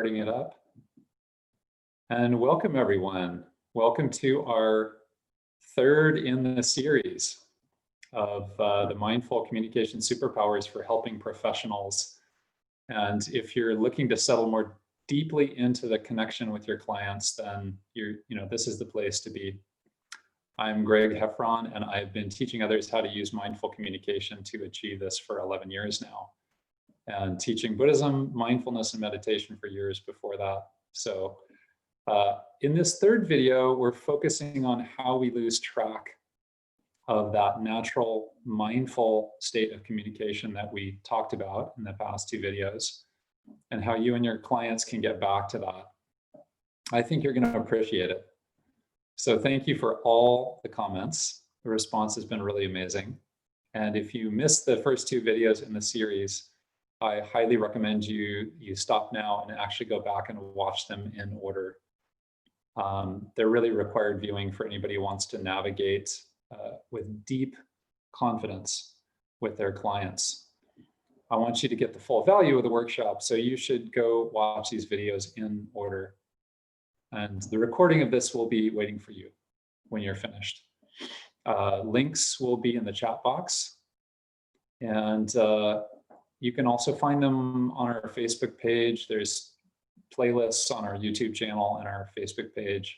starting it up. And welcome everyone. Welcome to our third in the series of the Mindful Communication Superpowers for helping professionals. And if you're looking to settle more deeply into the connection with your clients, then this is the place to be. I'm Greg Heffron, and I've been teaching others how to use mindful communication to achieve this for 11 years now, and teaching Buddhism, mindfulness, and meditation for years before that. So in this third video, we're focusing on how we lose track of that natural, mindful state of communication that we talked about in the past two videos, and how you and your clients can get back to that. I think you're going to appreciate it. So thank you for all the comments. The response has been really amazing. And if you missed the first two videos in the series, I highly recommend you stop now and actually go back and watch them in order. They're really required viewing for anybody who wants to navigate with deep confidence with their clients. I want you to get the full value of the workshop, so you should go watch these videos in order. And the recording of this will be waiting for you when you're finished. Links will be in the chat box. And you can also find them on our Facebook page. There's playlists on our YouTube channel and our Facebook page.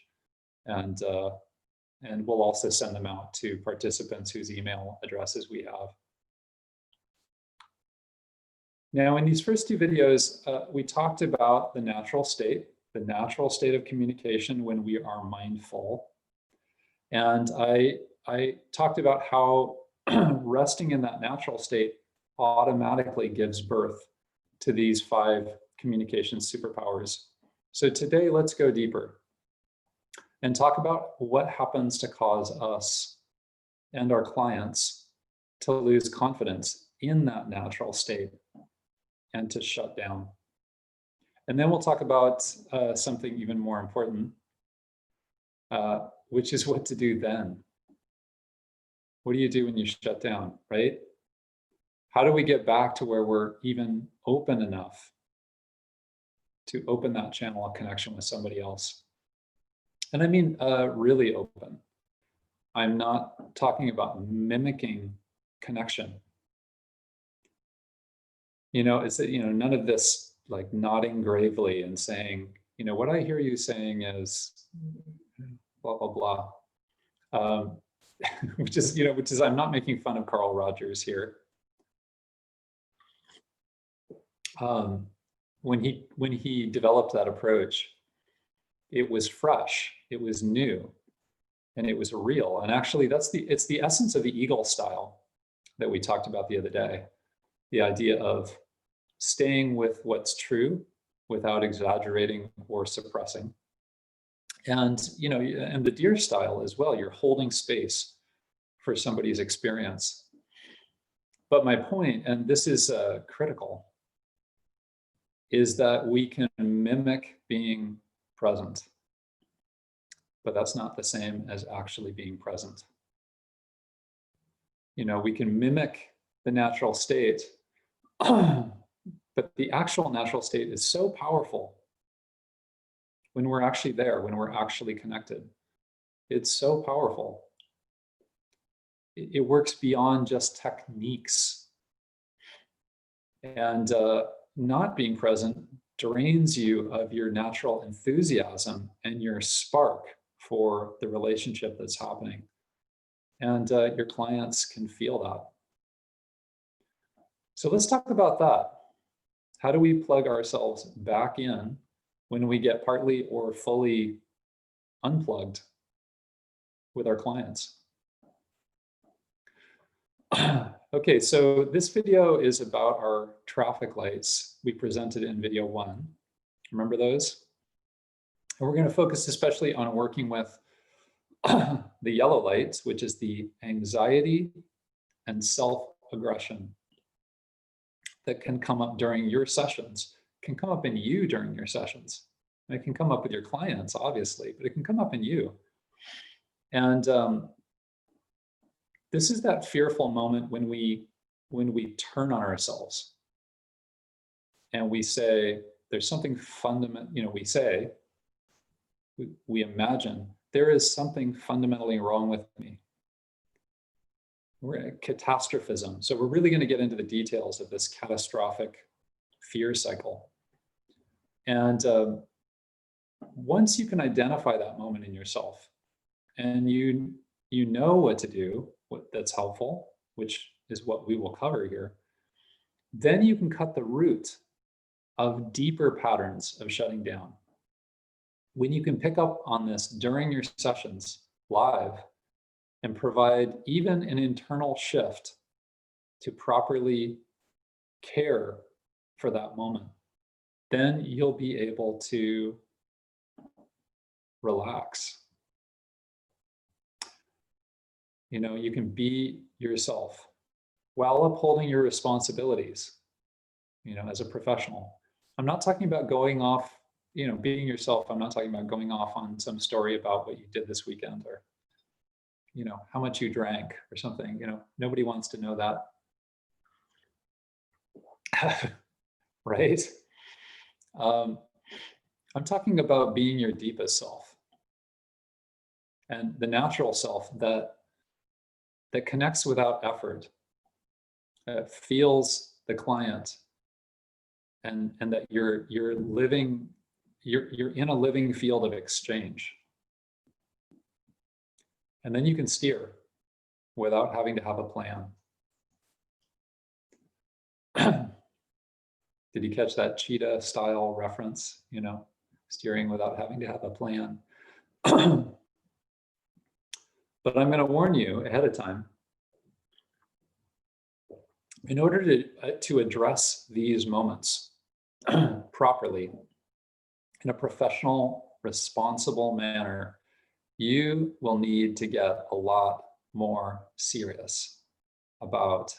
And we'll also send them out to participants whose email addresses we have. Now, in these first two videos, we talked about the natural state of communication when we are mindful. And I talked about how resting in that natural state automatically gives birth to these 5 communication superpowers. So today, let's go deeper and talk about what happens to cause us and our clients to lose confidence in that natural state and to shut down. And then we'll talk about something even more important, which is what to do then. What do you do when you shut down, right? How do we get back to where we're even open enough to open that channel of connection with somebody else? And I mean really open. I'm not talking about mimicking connection. It's none of this like nodding gravely and saying, what I hear you saying is blah, blah, blah. which is, I'm not making fun of Carl Rogers here. When he developed that approach, it was fresh, it was new, and it was real. And actually, it's the essence of the Eagle style that we talked about the other day. The idea of staying with what's true without exaggerating or suppressing. And and the deer style as well, you're holding space for somebody's experience. But my point, and this is critical, is that we can mimic being present, but that's not the same as actually being present. We can mimic the natural state, but the actual natural state is so powerful when we're actually there, when we're actually connected. It's so powerful. It works beyond just techniques. And not being present drains you of your natural enthusiasm and your spark for the relationship that's happening. And your clients can feel that. So let's talk about that. How do we plug ourselves back in when we get partly or fully unplugged with our clients? Okay, so this video is about our traffic lights we presented in video 1. Remember those? And we're going to focus especially on working with the yellow lights, which is the anxiety and self-aggression that can come up during your sessions, can come up in you during your sessions. And it can come up with your clients, obviously, but it can come up in you. And this is that fearful moment when we turn on ourselves and we say, there's something fundamental, we imagine there is something fundamentally wrong with me. We're at catastrophism. So we're really going to get into the details of this catastrophic fear cycle. And once you can identify that moment in yourself, and you know what to do, that's helpful, which is what we will cover here, then you can cut the root of deeper patterns of shutting down. When you can pick up on this during your sessions live and provide even an internal shift to properly care for that moment, then you'll be able to relax. You can be yourself while upholding your responsibilities, as a professional. I'm not talking about going off, being yourself. I'm not talking about going off on some story about what you did this weekend or, how much you drank or something. Nobody wants to know that. Right? I'm talking about being your deepest self and the natural self that connects without effort, feels the client, and that you're in a living field of exchange. And then you can steer without having to have a plan. Did you catch that cheetah style reference? Steering without having to have a plan. But I'm going to warn you ahead of time. In order to address these moments properly, in a professional, responsible manner, you will need to get a lot more serious about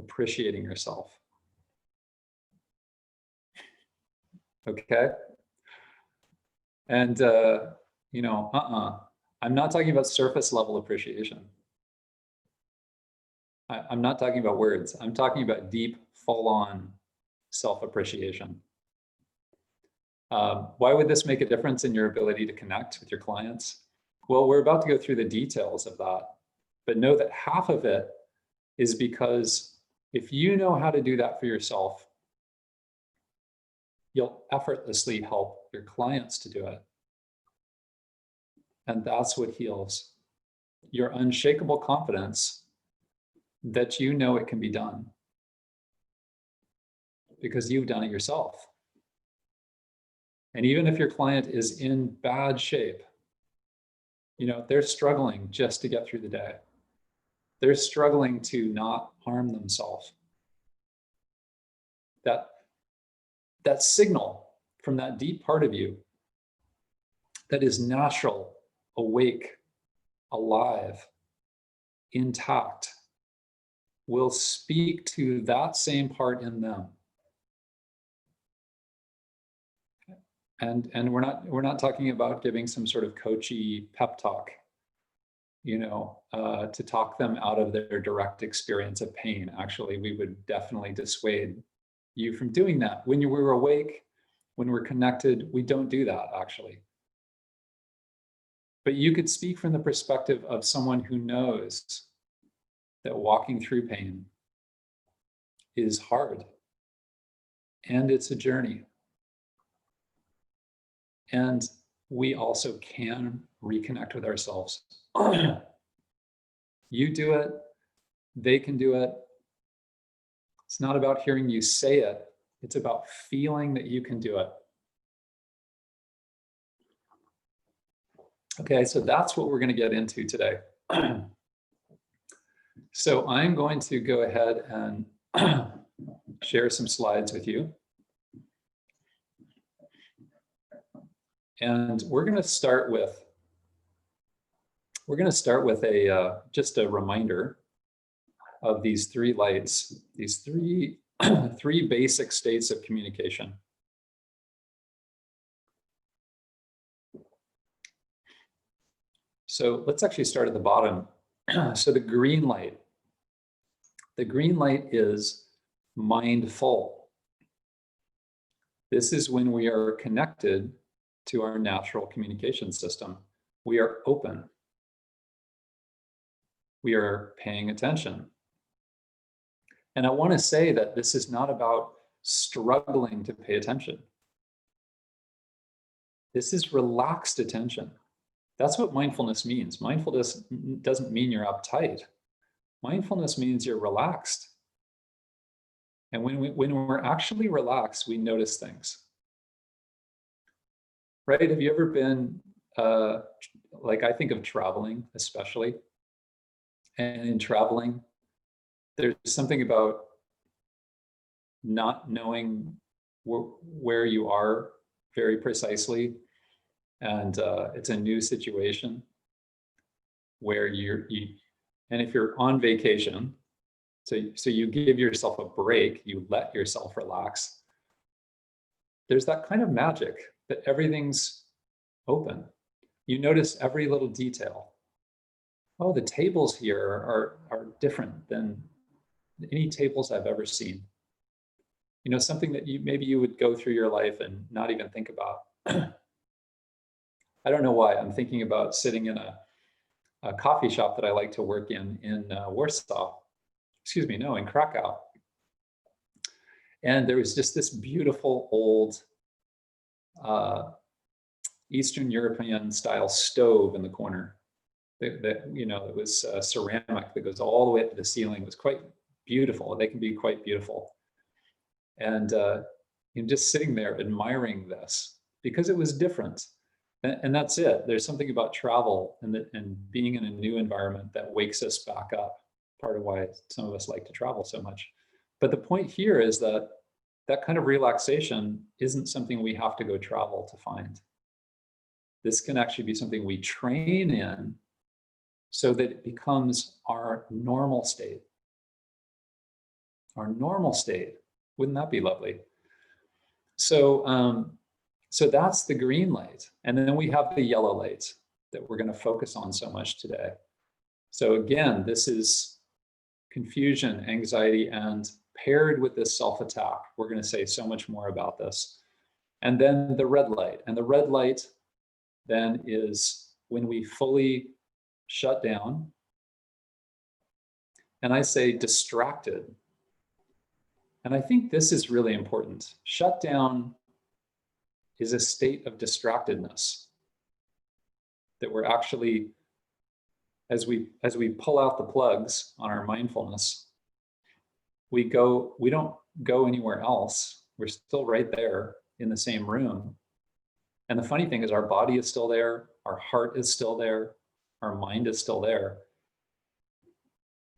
appreciating yourself. Okay? And, I'm not talking about surface level appreciation. I'm not talking about words. I'm talking about deep, full-on self-appreciation. Why would this make a difference in your ability to connect with your clients? Well, we're about to go through the details of that, but know that half of it is because if you know how to do that for yourself, you'll effortlessly help your clients to do it. And that's what heals your unshakable confidence that you know it can be done because you've done it yourself. And even if your client is in bad shape, they're struggling just to get through the day. They're struggling to not harm themselves. That signal from that deep part of you that is natural, awake, alive, intact, will speak to that same part in them. And we're not talking about giving some sort of coachy pep talk, to talk them out of their direct experience of pain. Actually, we would definitely dissuade you from doing that. When we're awake, when we're connected, we don't do that, actually. But you could speak from the perspective of someone who knows that walking through pain is hard, and it's a journey. And we also can reconnect with ourselves. You do it, they can do it. It's not about hearing you say it, it's about feeling that you can do it. Okay, so that's what we're going to get into today. So I'm going to go ahead and share some slides with you. And we're going to start with a just a reminder of these three lights, these three basic states of communication. So let's actually start at the bottom. So the green light is mindful. This is when we are connected to our natural communication system. We are open. We are paying attention. And I want to say that this is not about struggling to pay attention. This is relaxed attention. That's what mindfulness means. Mindfulness doesn't mean you're uptight. Mindfulness means you're relaxed. And when we're actually relaxed, we notice things. Right? Have you ever been, like I think of traveling especially, and in traveling, there's something about not knowing where you are very precisely. And it's a new situation where and if you're on vacation, so you give yourself a break, you let yourself relax. There's that kind of magic that everything's open. You notice every little detail. Oh, the tables here are different than any tables I've ever seen. You know, something that maybe you would go through your life and not even think about. I don't know why. I'm thinking about sitting in a coffee shop that I like to work in Warsaw. Excuse me, no, in Krakow. And there was just this beautiful old Eastern European style stove in the corner that you know, it was ceramic that goes all the way up to the ceiling. It was quite beautiful. They can be quite beautiful. And just sitting there admiring this because it was different. And that's it. There's something about travel and being in a new environment that wakes us back up. Part of why some of us like to travel so much. But the point here is that that kind of relaxation isn't something we have to go travel to find. This can actually be something we train in so that it becomes our normal state. Our normal state. Wouldn't that be lovely? So, so that's the green light. And then we have the yellow light that we're going to focus on so much today. So again, this is confusion, anxiety, and paired with this self-attack. We're going to say so much more about this. And then the red light. And the red light then is when we fully shut down. And I say distracted. And I think this is really important. Shut down is a state of distractedness that we're actually, as we pull out the plugs on our mindfulness, we don't go anywhere else. We're still right there in the same room. And the funny thing is our body is still there, our heart is still there, our mind is still there.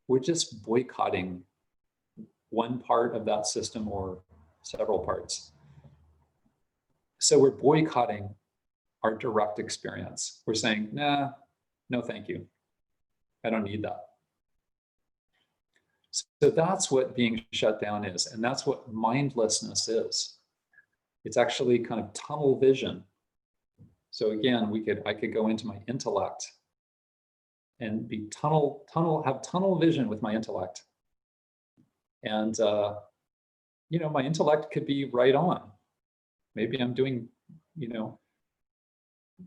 We're just boycotting one part of that system or several parts. So we're boycotting our direct experience. We're saying, nah, no, thank you. I don't need that. So that's what being shut down is. And that's what mindlessness is. It's actually kind of tunnel vision. So again, I could go into my intellect and be have tunnel vision with my intellect. And, my intellect could be right on. Maybe I'm doing,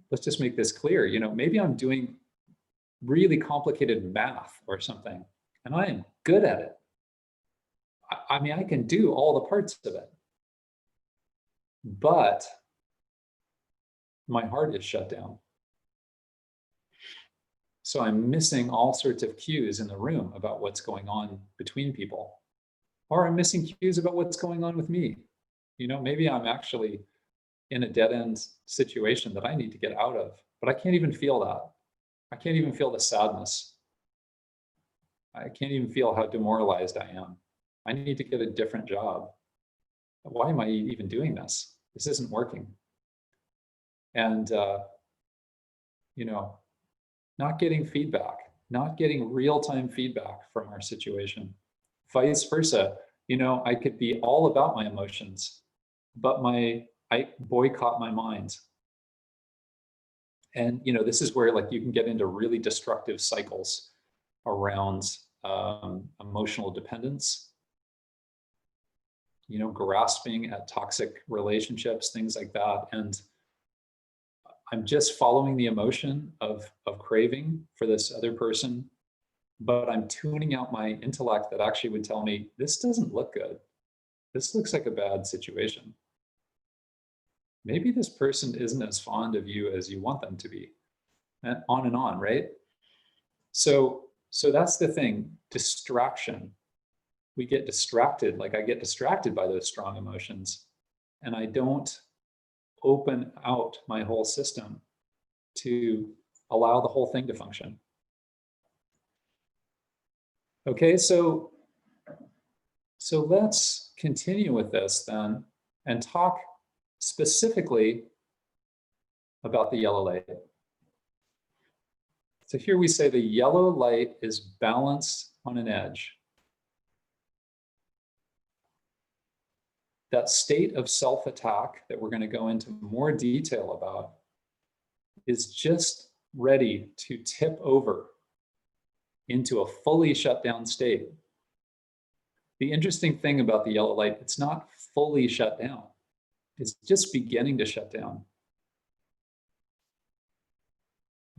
let's just make this clear, maybe I'm doing really complicated math or something, and I am good at it. I mean, I can do all the parts of it, but my heart is shut down. So I'm missing all sorts of cues in the room about what's going on between people, or I'm missing cues about what's going on with me. Maybe I'm actually in a dead-end situation that I need to get out of, but I can't even feel that. I can't even feel the sadness. I can't even feel how demoralized I am. I need to get a different job. Why am I even doing this? This isn't working. And, not getting feedback, not getting real-time feedback from our situation. Vice versa, I could be all about my emotions, but I boycott my mind. And, this is where you can get into really destructive cycles around emotional dependence. grasping at toxic relationships, things like that. And I'm just following the emotion of craving for this other person, but I'm tuning out my intellect that actually would tell me, this doesn't look good. This looks like a bad situation. Maybe this person isn't as fond of you as you want them to be, and on, right? So that's the thing, distraction. We get distracted, like I get distracted by those strong emotions, and I don't open out my whole system to allow the whole thing to function. Okay, so let's continue with this then and talk specifically about the yellow light. So here we say the yellow light is balanced on an edge. That state of self-attack that we're going to go into more detail about is just ready to tip over into a fully shut down state. The interesting thing about the yellow light, it's not fully shut down. It's just beginning to shut down.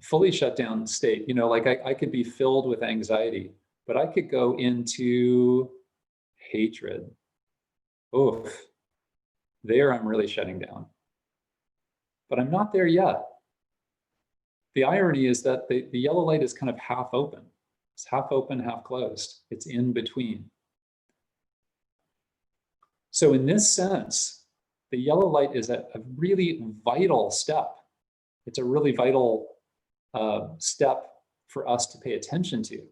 Fully shut down state, like I could be filled with anxiety, but I could go into hatred. Oof, there I'm really shutting down. But I'm not there yet. The irony is that the yellow light is kind of half open. It's half open, half closed. It's in between. So in this sense, the yellow light is a really vital step. It's a really vital step for us to pay attention to,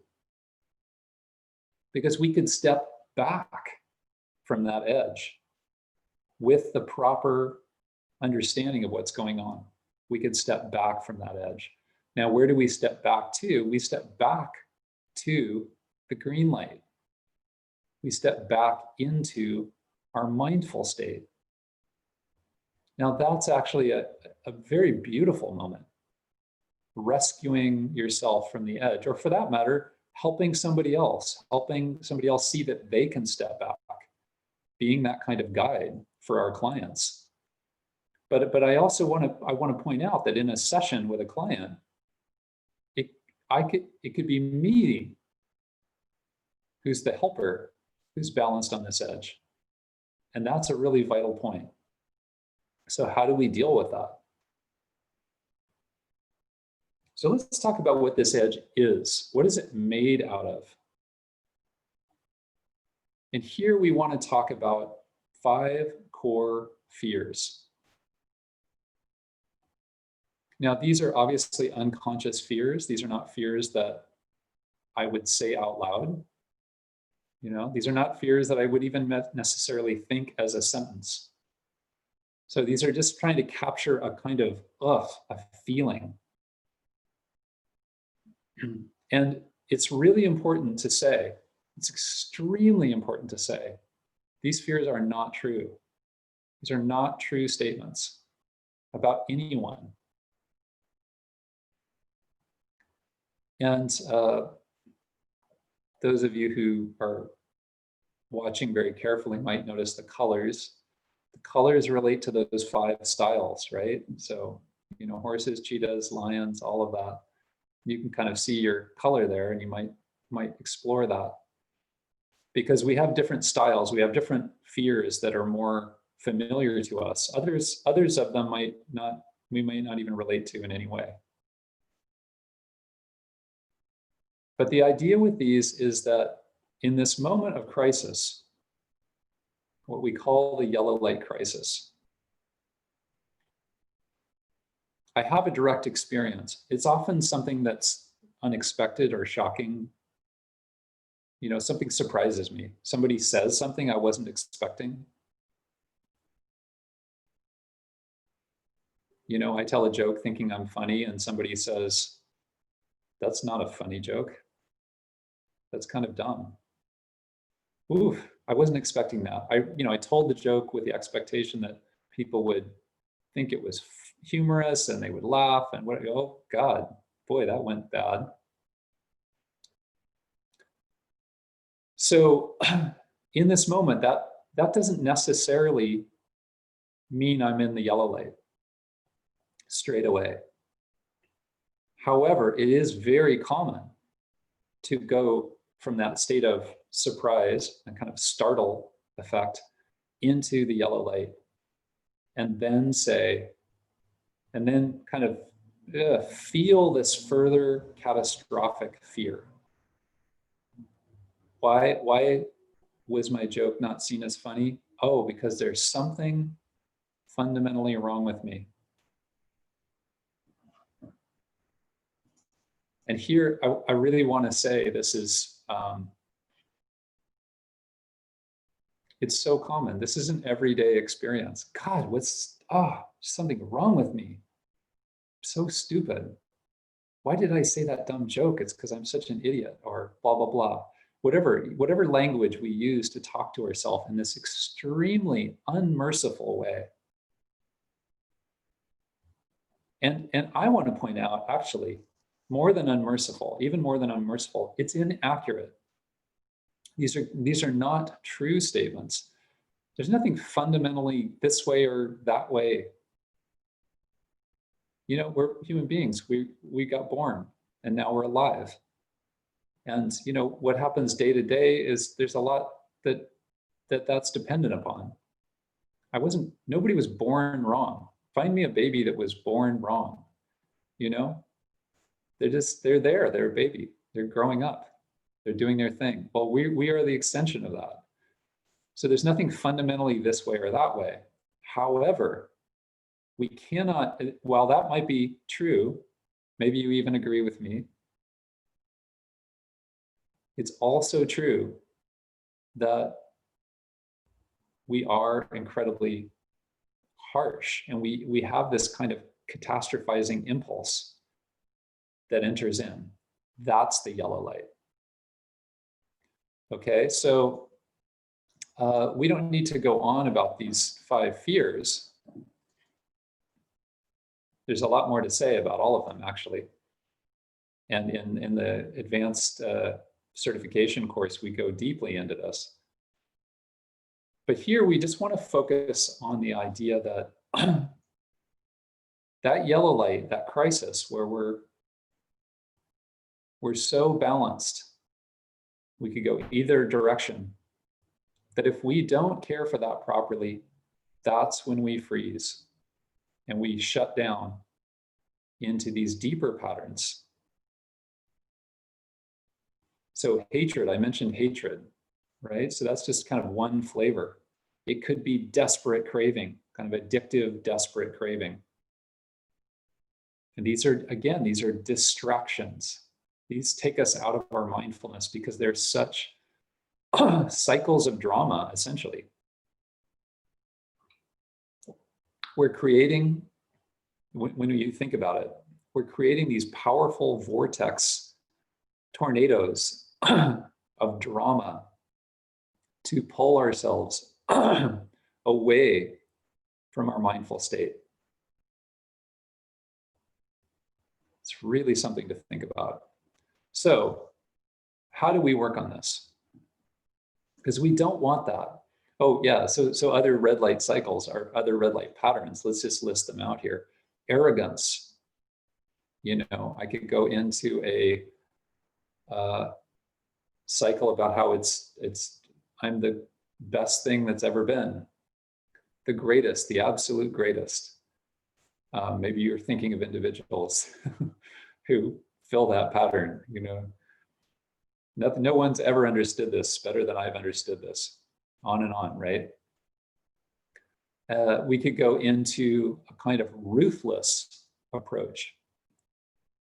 because we could step back from that edge with the proper understanding of what's going on. We could step back from that edge. Now, where do we step back to? We step back to the green light. We step back into our mindful state. Now, that's actually a very beautiful moment. Rescuing yourself from the edge, or for that matter, helping somebody else see that they can step back, being that kind of guide for our clients. But I also want to point out that in a session with a client, it could be me who's the helper, who's balanced on this edge. And that's a really vital point. So how do we deal with that? So let's talk about what this edge is. What is it made out of? And here we want to talk about 5 core fears. Now, these are obviously unconscious fears. These are not fears that I would say out loud. These are not fears that I would even necessarily think as a sentence. So these are just trying to capture a kind of a feeling. And it's really important to say, it's extremely important to say, these fears are not true. These are not true statements about anyone. And those of you who are watching very carefully might notice the colors. The colors relate to those 5 styles, right? So, horses, cheetahs, lions, all of that. You can kind of see your color there, and you might explore that, because we have different styles. We have different fears that are more familiar to us. Others of them we might not even relate to in any way. But the idea with these is that in this moment of crisis, what we call the yellow light crisis, I have a direct experience. It's often something that's unexpected or shocking. Something surprises me. Somebody says something I wasn't expecting. I tell a joke thinking I'm funny, and somebody says, "That's not a funny joke. That's kind of dumb." Oof, I wasn't expecting that. I told the joke with the expectation that people would think it was humorous and they would laugh, and oh God, boy, that went bad. So in this moment, that doesn't necessarily mean I'm in the yellow light straight away. However, it is very common to go from that state of surprise and kind of startle effect into the yellow light, and then kind of feel this further catastrophic fear. Why was my joke not seen as funny? Oh, because there's something fundamentally wrong with me. And here, I really want to say this is, it's so common. This is an everyday experience. God, something wrong with me. So stupid. Why did I say that dumb joke? It's because I'm such an idiot, or blah, blah, blah. Whatever language we use to talk to ourselves in this extremely unmerciful way. And I want to point out, actually, more than unmerciful, even more than unmerciful, it's inaccurate. These are not true statements. There's nothing fundamentally this way or that way. You know, we're human beings. We got born and now we're alive. And you know, what happens day to day is there's a lot that's dependent upon. Nobody was born wrong. Find me a baby that was born wrong. You know, they're there, they're a baby, they're growing up, they're doing their thing. Well, we are the extension of that. So there's nothing fundamentally this way or that way. However, we cannot, while that might be true, maybe you even agree with me, it's also true that we are incredibly harsh, and we have this kind of catastrophizing impulse that enters in. That's the yellow light. Okay, so we don't need to go on about these 5 fears. There's a lot more to say about all of them, actually. And in the advanced certification course, we go deeply into this. But here we just want to focus on the idea that that yellow light, that crisis where we're so balanced, we could go either direction, that if we don't care for that properly, that's when we freeze and we shut down into these deeper patterns. So hatred, I mentioned hatred, right? So that's just kind of one flavor. It could be desperate craving, kind of addictive, desperate craving. And these are distractions. These take us out of our mindfulness because they're such cycles of drama, essentially. We're creating, when you think about it, we're creating these powerful vortex tornadoes of drama to pull ourselves away from our mindful state. It's really something to think about. So, how do we work on this? Because we don't want that. Oh yeah, so other red light cycles are other red light patterns. Let's just list them out here. Arrogance. You know, I could go into a cycle about how I'm the best thing that's ever been, the greatest, the absolute greatest. Maybe you're thinking of individuals who fill that pattern. You know, no one's ever understood this better than I've understood this. On and on, right? We could go into a kind of ruthless approach.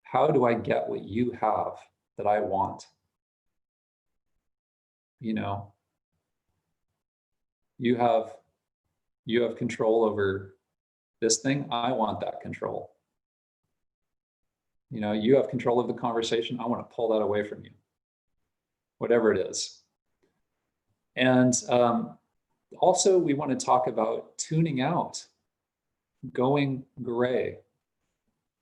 How do I get what you have that I want? You know, you have control over this thing. I want that control. You know, you have control of the conversation. I want to pull that away from you. Whatever it is. And also, we want to talk about tuning out, going gray.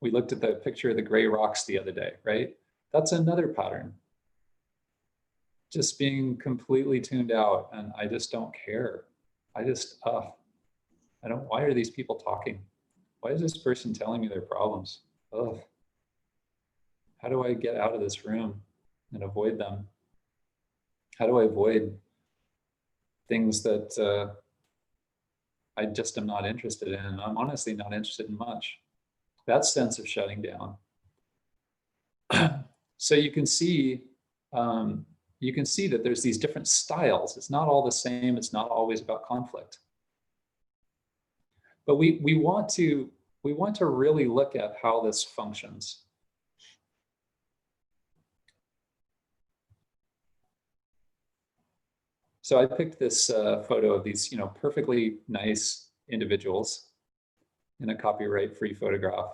We looked at the picture of the gray rocks the other day, right? That's another pattern. Just being completely tuned out, and I just don't care. I just, why are these people talking? Why is this person telling me their problems? Ugh. How do I get out of this room and avoid them? How do I avoid things that I just am not interested in? And I'm honestly not interested in much. That sense of shutting down. So you can see that there's these different styles. It's not all the same. It's not always about conflict. But we want to really look at how this functions. So I picked this photo of these, perfectly nice individuals in a copyright-free photograph.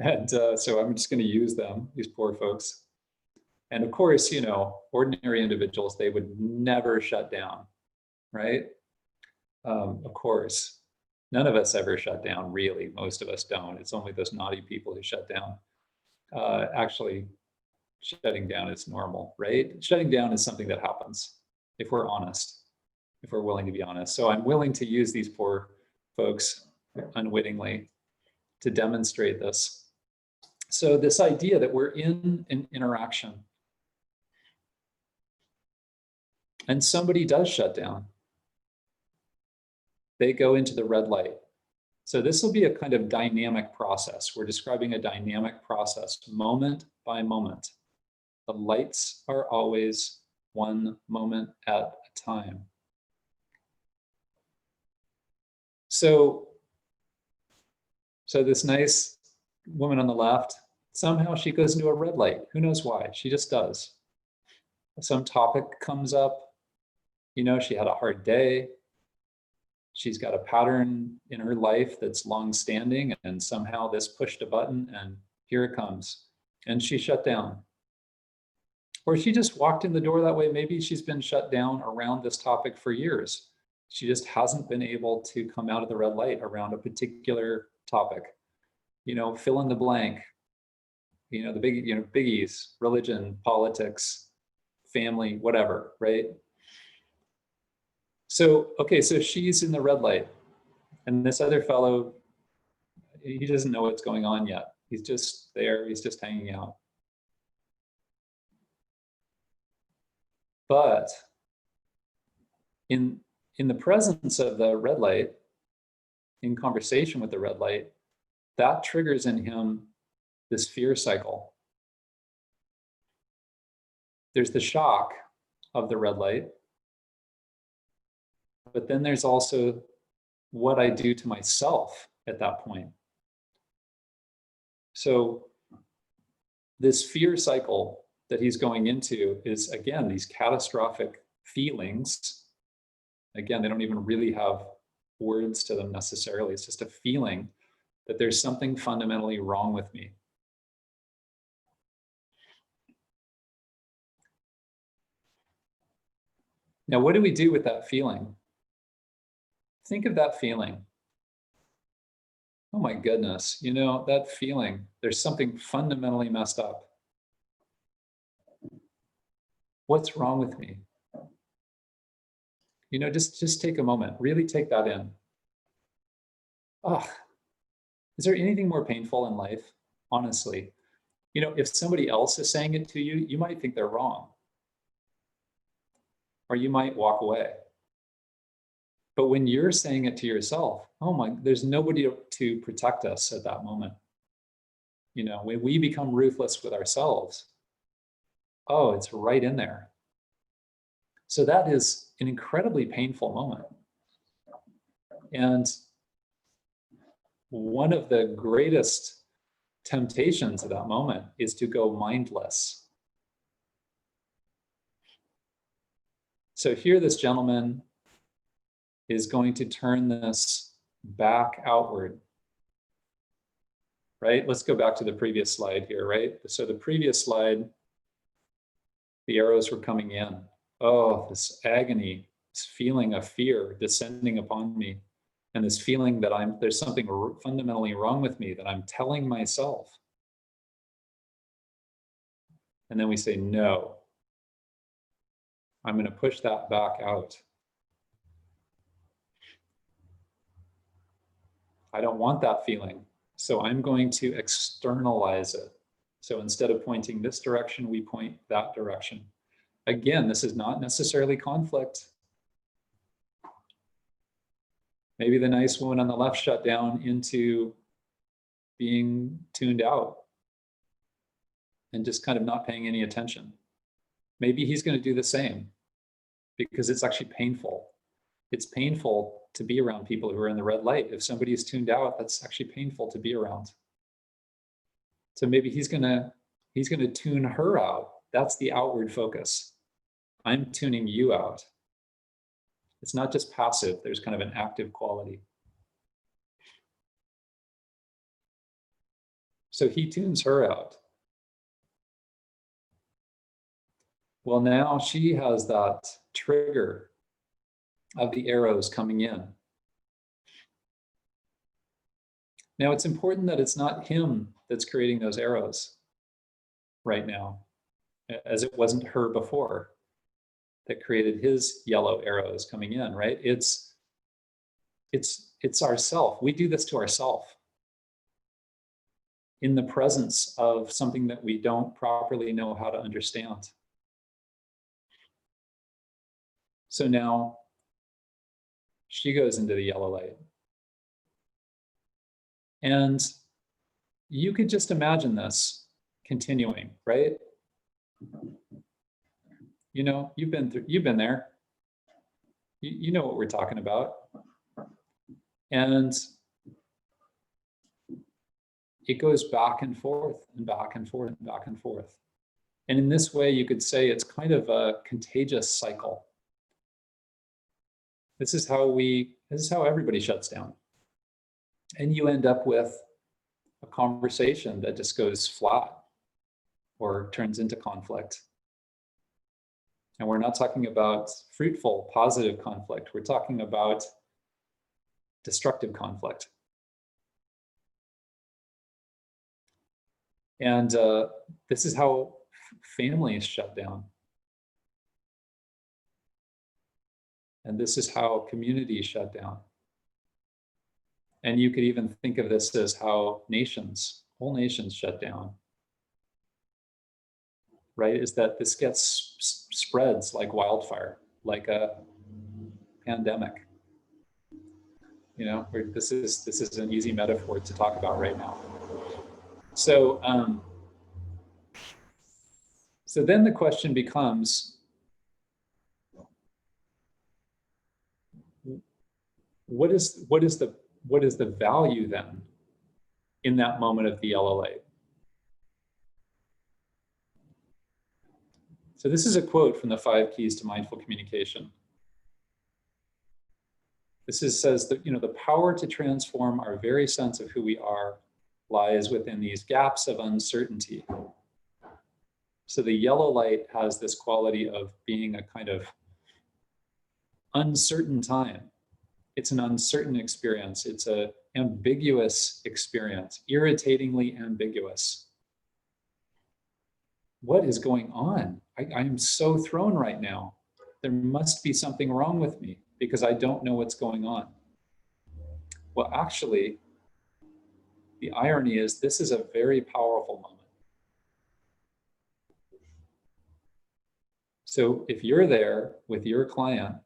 And so I'm just going to use them, these poor folks. And of course, ordinary individuals, they would never shut down, right? Of course, none of us ever shut down, really. Most of us don't. It's only those naughty people who shut down. Actually, shutting down is normal, right? Shutting down is something that happens if we're honest, if we're willing to be honest. So I'm willing to use these poor folks unwittingly to demonstrate this. So this idea that we're in an interaction and somebody does shut down, they go into the red light. So this will be a kind of dynamic process. We're describing a dynamic process, moment by moment. The lights are always one moment at a time. So this nice woman on the left, somehow she goes into a red light. Who knows why? She just does. Some topic comes up. She had a hard day. She's got a pattern in her life that's long-standing, and somehow this pushed a button and here it comes. And she shut down. Or she just walked in the door that way. Maybe she's been shut down around this topic for years. She just hasn't been able to come out of the red light around a particular topic. Fill in the blank. The big, biggies, religion, politics, family, whatever, right? So, okay, so she's in the red light. And this other fellow, he doesn't know what's going on yet. He's just there, he's just hanging out. But in the presence of the red light, in conversation with the red light, that triggers in him this fear cycle. There's the shock of the red light, but then there's also what I do to myself at that point. So this fear cycle that he's going into is, again, these catastrophic feelings. Again, they don't even really have words to them necessarily. It's just a feeling that there's something fundamentally wrong with me. Now, what do we do with that feeling? Think of that feeling. Oh my goodness, that feeling, there's something fundamentally messed up. What's wrong with me? Just take a moment, really take that in. Is there anything more painful in life? Honestly, if somebody else is saying it to you, you might think they're wrong. Or you might walk away. But when you're saying it to yourself, there's nobody to protect us at that moment. When we become ruthless with ourselves, it's right in there. So that is an incredibly painful moment. And one of the greatest temptations of that moment is to go mindless. So here this gentleman is going to turn this back outward, right? Let's go back to the previous slide here, right? So the previous slide, the arrows were coming in. Oh, this agony, this feeling of fear descending upon me, and this feeling that there's something fundamentally wrong with me that I'm telling myself. And then we say, no, I'm going to push that back out. I don't want that feeling. So I'm going to externalize it. So instead of pointing this direction, we point that direction. Again, this is not necessarily conflict. Maybe the nice woman on the left shut down into being tuned out and just kind of not paying any attention. Maybe he's going to do the same because it's actually painful. It's painful to be around people who are in the red light. If somebody is tuned out, that's actually painful to be around. So maybe he's going to tune her out. That's the outward focus. I'm tuning you out. It's not just passive. There's kind of an active quality. So he tunes her out. Well, now she has that trigger of the arrows coming in. Now, it's important that it's not him that's creating those arrows right now, as it wasn't her before that created his yellow arrows coming in, right? It's ourself. We do this to ourself in the presence of something that we don't properly know how to understand. So now she goes into the yellow light. And you could just imagine this continuing, right? You know, you've been there. You know what we're talking about. And it goes back and forth and back and forth and back and forth. And in this way, you could say it's kind of a contagious cycle. This is how everybody shuts down. And you end up with a conversation that just goes flat or turns into conflict. And we're not talking about fruitful, positive conflict. We're talking about destructive conflict. And this is how families shut down. And this is how communities shut down. And you could even think of this as how whole nations shut down. Right? Is that this spreads like wildfire, like a pandemic. You know, this is an easy metaphor to talk about right now. So, so then the question becomes, what is the value then in that moment of the yellow light? So this is a quote from the 5 Keys to Mindful Communication. This says that, you know, the power to transform our very sense of who we are lies within these gaps of uncertainty. So the yellow light has this quality of being a kind of uncertain time. It's an uncertain experience. It's an ambiguous experience, irritatingly ambiguous. What is going on? I'm so thrown right now. There must be something wrong with me because I don't know what's going on. Well, actually, the irony is this is a very powerful moment. So if you're there with your client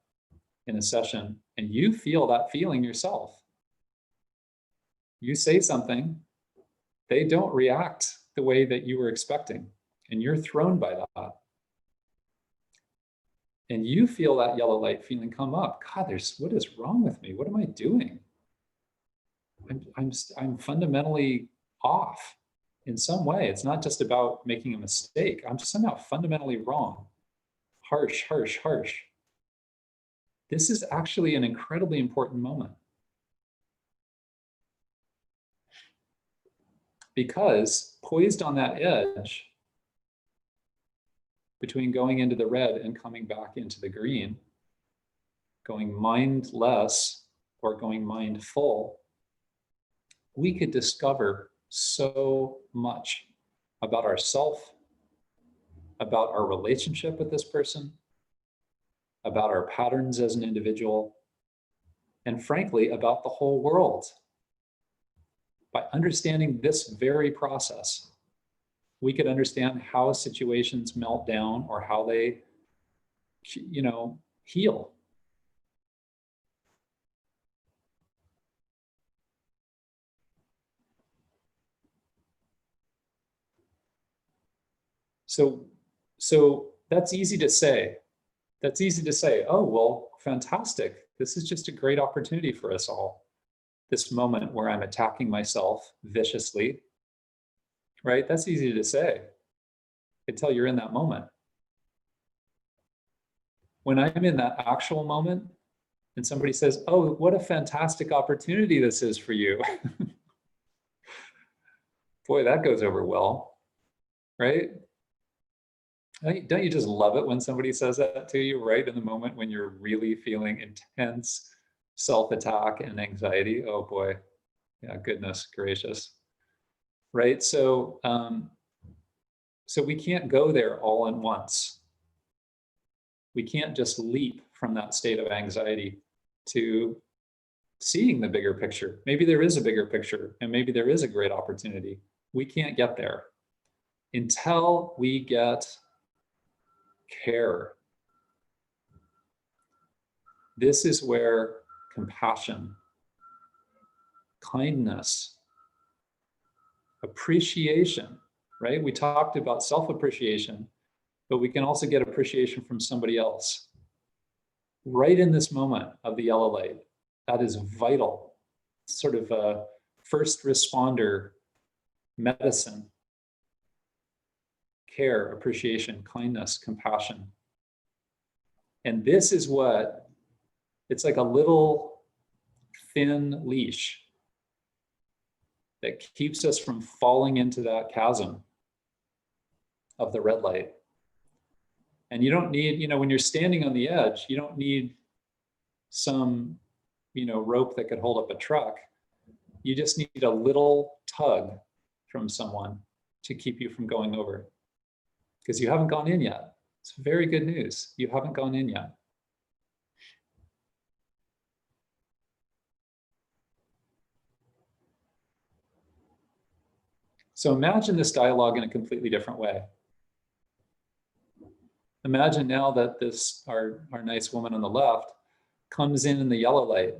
in a session and you feel that feeling yourself, you say something, they don't react the way that you were expecting, and you're thrown by that. And you feel that yellow light feeling come up. God, what is wrong with me? What am I doing? I'm fundamentally off in some way. It's not just about making a mistake. I'm somehow fundamentally wrong. Harsh, harsh, harsh. This is actually an incredibly important moment. Because poised on that edge between going into the red and coming back into the green, going mindless or going mindful, we could discover so much about ourselves, about our relationship with this person, about our patterns as an individual, and frankly, about the whole world. By understanding this very process, we could understand how situations melt down or how they, heal. So that's easy to say. That's easy to say, oh, well, fantastic. This is just a great opportunity for us all. This moment where I'm attacking myself viciously, right? That's easy to say until you're in that moment. When I'm in that actual moment and somebody says, oh, what a fantastic opportunity this is for you. Boy, that goes over well, right? Don't you just love it when somebody says that to you right in the moment when you're really feeling intense self-attack and anxiety? Oh boy, yeah, goodness gracious, right? So we can't go there all at once. We can't just leap from that state of anxiety to seeing the bigger picture. Maybe there is a bigger picture and maybe there is a great opportunity. We can't get there until we get care. This is where compassion, kindness, appreciation, right? We talked about self-appreciation, but we can also get appreciation from somebody else. Right in this moment of the yellow light, that is vital, sort of a first responder medicine. Care, appreciation, kindness, compassion. And this is what, it's like a little thin leash that keeps us from falling into that chasm of the red light. And you don't need, when you're standing on the edge, you don't need some, rope that could hold up a truck. You just need a little tug from someone to keep you from going over. Because you haven't gone in yet. It's very good news. You haven't gone in yet. So imagine this dialogue in a completely different way. Imagine now that our nice woman on the left comes in the yellow light.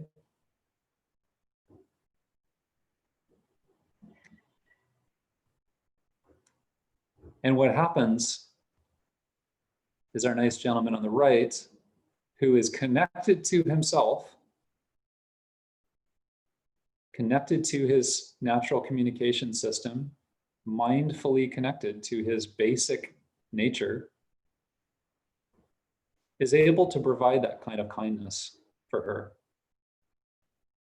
And what happens is our nice gentleman on the right, who is connected to himself, connected to his natural communication system, mindfully connected to his basic nature, is able to provide that kind of kindness for her.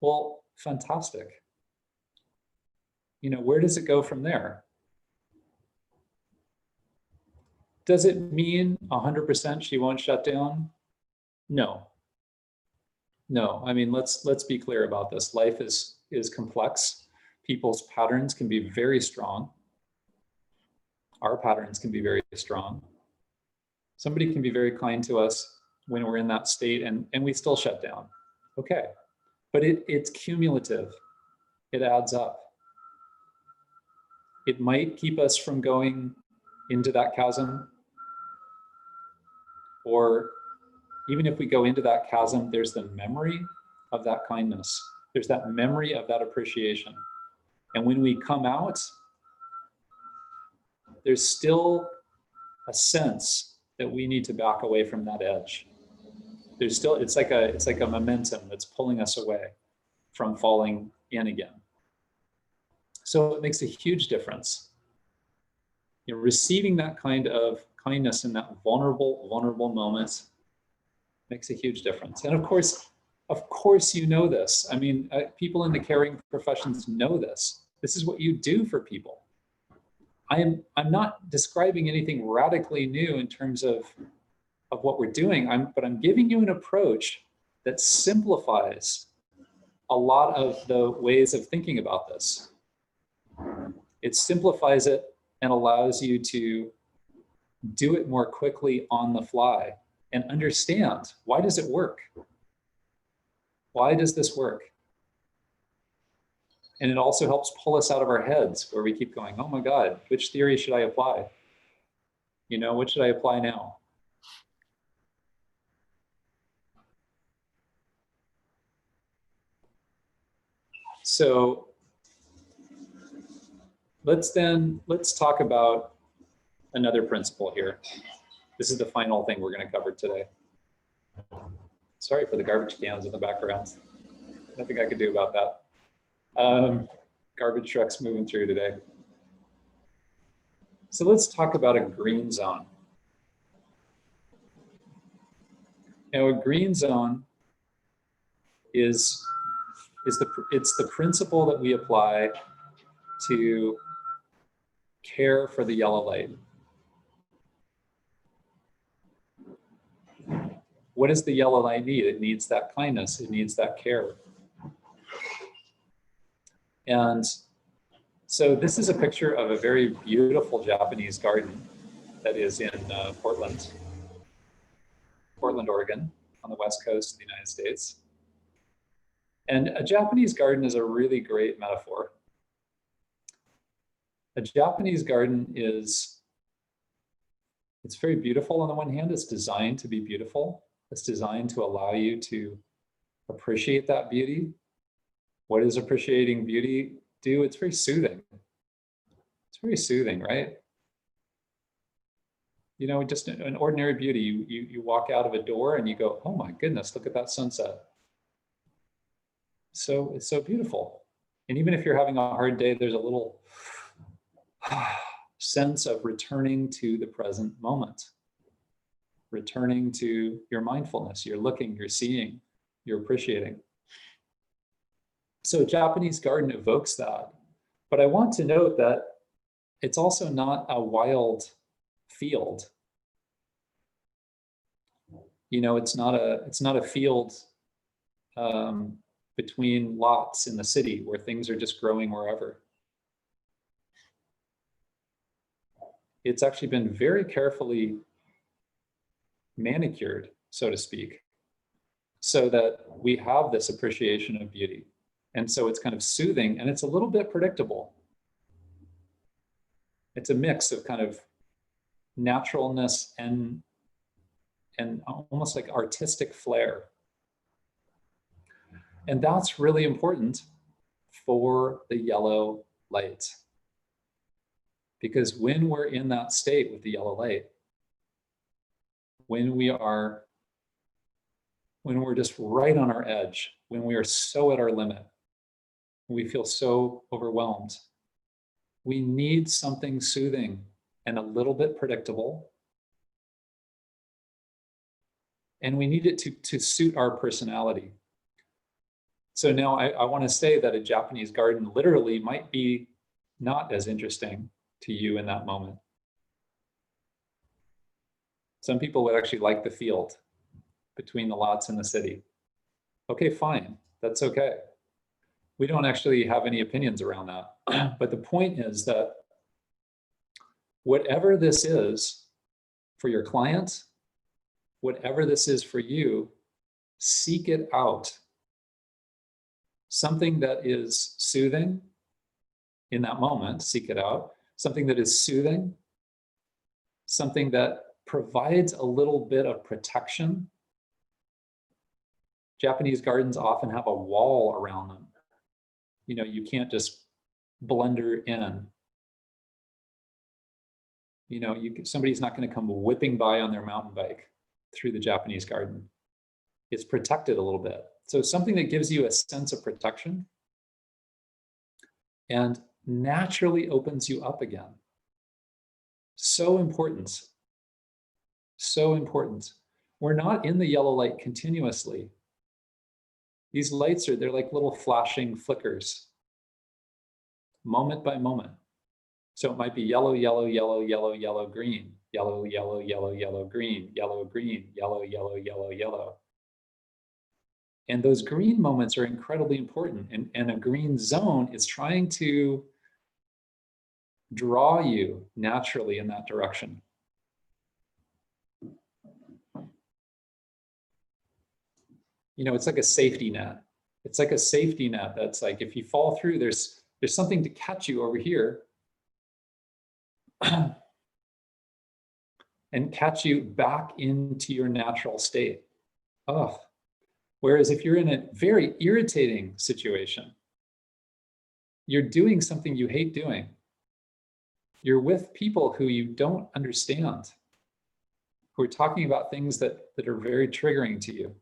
Well, fantastic. Where does it go from there? Does it mean 100% she won't shut down? No. I mean, let's be clear about this. Life is complex. People's patterns can be very strong. Our patterns can be very strong. Somebody can be very kind to us when we're in that state and we still shut down. Okay. But it's cumulative. It adds up. It might keep us from going into that chasm. Or even if we go into that chasm, there's the memory of that kindness. There's that memory of that appreciation. And when we come out, there's still a sense that we need to back away from that edge. There's still, it's like a momentum that's pulling us away from falling in again. So it makes a huge difference. Receiving that kind of kindness in that vulnerable moment makes a huge difference. And of course, you know this. I mean, people in the caring professions know this. This is what you do for people. I'm not describing anything radically new in terms of what we're doing, but I'm giving you an approach that simplifies a lot of the ways of thinking about this. It simplifies it and allows you to do it more quickly on the fly and understand, why does it work? Why does this work? And it also helps pull us out of our heads where we keep going, oh my God, which theory should I apply? You know, what should I apply now? So let's talk about another principle here. This is the final thing we're going to cover today. Sorry for the garbage cans in the background. Nothing I could do about that. Garbage trucks moving through today. So let's talk about a green zone. Now, a green zone is the principle that we apply to care for the yellow light. What does the yellow light need? It needs that kindness. It needs that care. And so this is a picture of a very beautiful Japanese garden that is in Portland, Oregon, on the west coast of the United States. And a Japanese garden is a really great metaphor. A Japanese garden it's very beautiful on the one hand. It's designed to be beautiful. It's designed to allow you to appreciate that beauty. What does appreciating beauty do? It's very soothing. It's very soothing, right? You know, just an ordinary beauty. You walk out of a door and you go, oh my goodness, look at that sunset. So it's so beautiful. And even if you're having a hard day, there's a little sense of returning to the present moment, returning to your mindfulness. You're looking, you're seeing, you're appreciating. So a Japanese garden evokes that. But I want to note that it's also not a wild field. You know, it's not a field between lots in the city where things are just growing wherever. It's actually been very carefully manicured, so to speak, so that we have this appreciation of beauty. And so it's kind of soothing and it's a little bit predictable. It's a mix of kind of naturalness and almost like artistic flair. And that's really important for the yellow light. Because when we're in that state with the yellow light, when we're just right on our edge, when we are so at our limit, we feel so overwhelmed, we need something soothing and a little bit predictable. And we need it to suit our personality. So now I want to say that a Japanese garden literally might be not as interesting to you in that moment. Some people would actually like the field between the lots in the city. Okay, fine, that's okay. We don't actually have any opinions around that. But the point is that whatever this is for your client, whatever this is for you, seek it out. Something that is soothing in that moment, seek it out. Something that is soothing, something that provides a little bit of protection. Japanese gardens often have a wall around them. You know, you can't just blunder in. You know, somebody's not going to come whipping by on their mountain bike through the Japanese garden. It's protected a little bit. So something that gives you a sense of protection and naturally opens you up again. So important. So important. We're not in the yellow light continuously. These lights they're like little flashing flickers, moment by moment. So it might be yellow, yellow, yellow, yellow, yellow, green, yellow, yellow, yellow, yellow, green, yellow, green, yellow, yellow, yellow, yellow. And those green moments are incredibly important. And a green zone is trying to draw you naturally in that direction. You know, it's like a safety net. It's like a safety net that's like, if you fall through, there's something to catch you over here and catch you back into your natural state. Oh, whereas if you're in a very irritating situation, you're doing something you hate doing. You're with people who you don't understand, who are talking about things that are very triggering to you.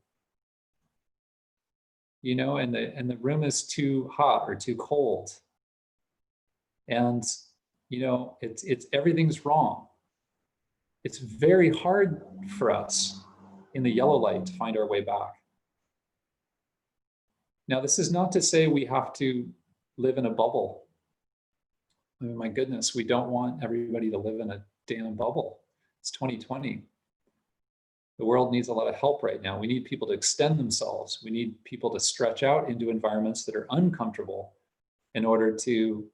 You know, and the room is too hot or too cold. And, you know, it's everything's wrong. It's very hard for us in the yellow light to find our way back. Now, this is not to say we have to live in a bubble. I mean, my goodness, we don't want everybody to live in a damn bubble. It's 2020. The world needs a lot of help right now. We need people to extend themselves. We need people to stretch out into environments that are uncomfortable in order to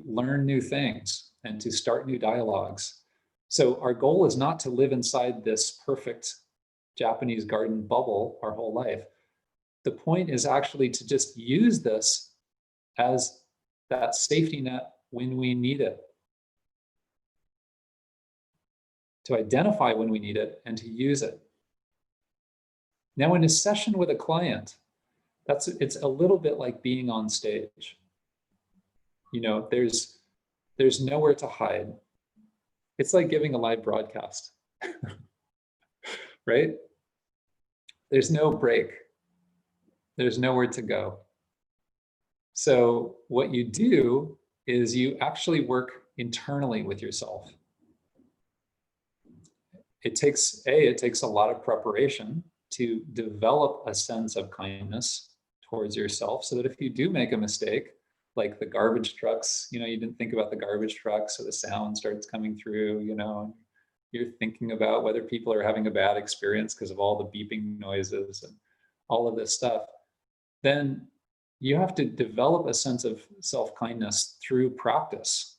learn new things and to start new dialogues. So our goal is not to live inside this perfect Japanese garden bubble our whole life. The point is actually to just use this as that safety net when we need it, to identify when we need it and to use it. Now, in a session with a client, it's a little bit like being on stage. You know, there's nowhere to hide. It's like giving a live broadcast, right? There's no break. There's nowhere to go. So what you do is you actually work internally with yourself. It takes a lot of preparation to develop a sense of kindness towards yourself, so that if you do make a mistake, like the garbage trucks, you know, you didn't think about the garbage trucks, so the sound starts coming through, you know, you're thinking about whether people are having a bad experience because of all the beeping noises and all of this stuff, then you have to develop a sense of self-kindness through practice,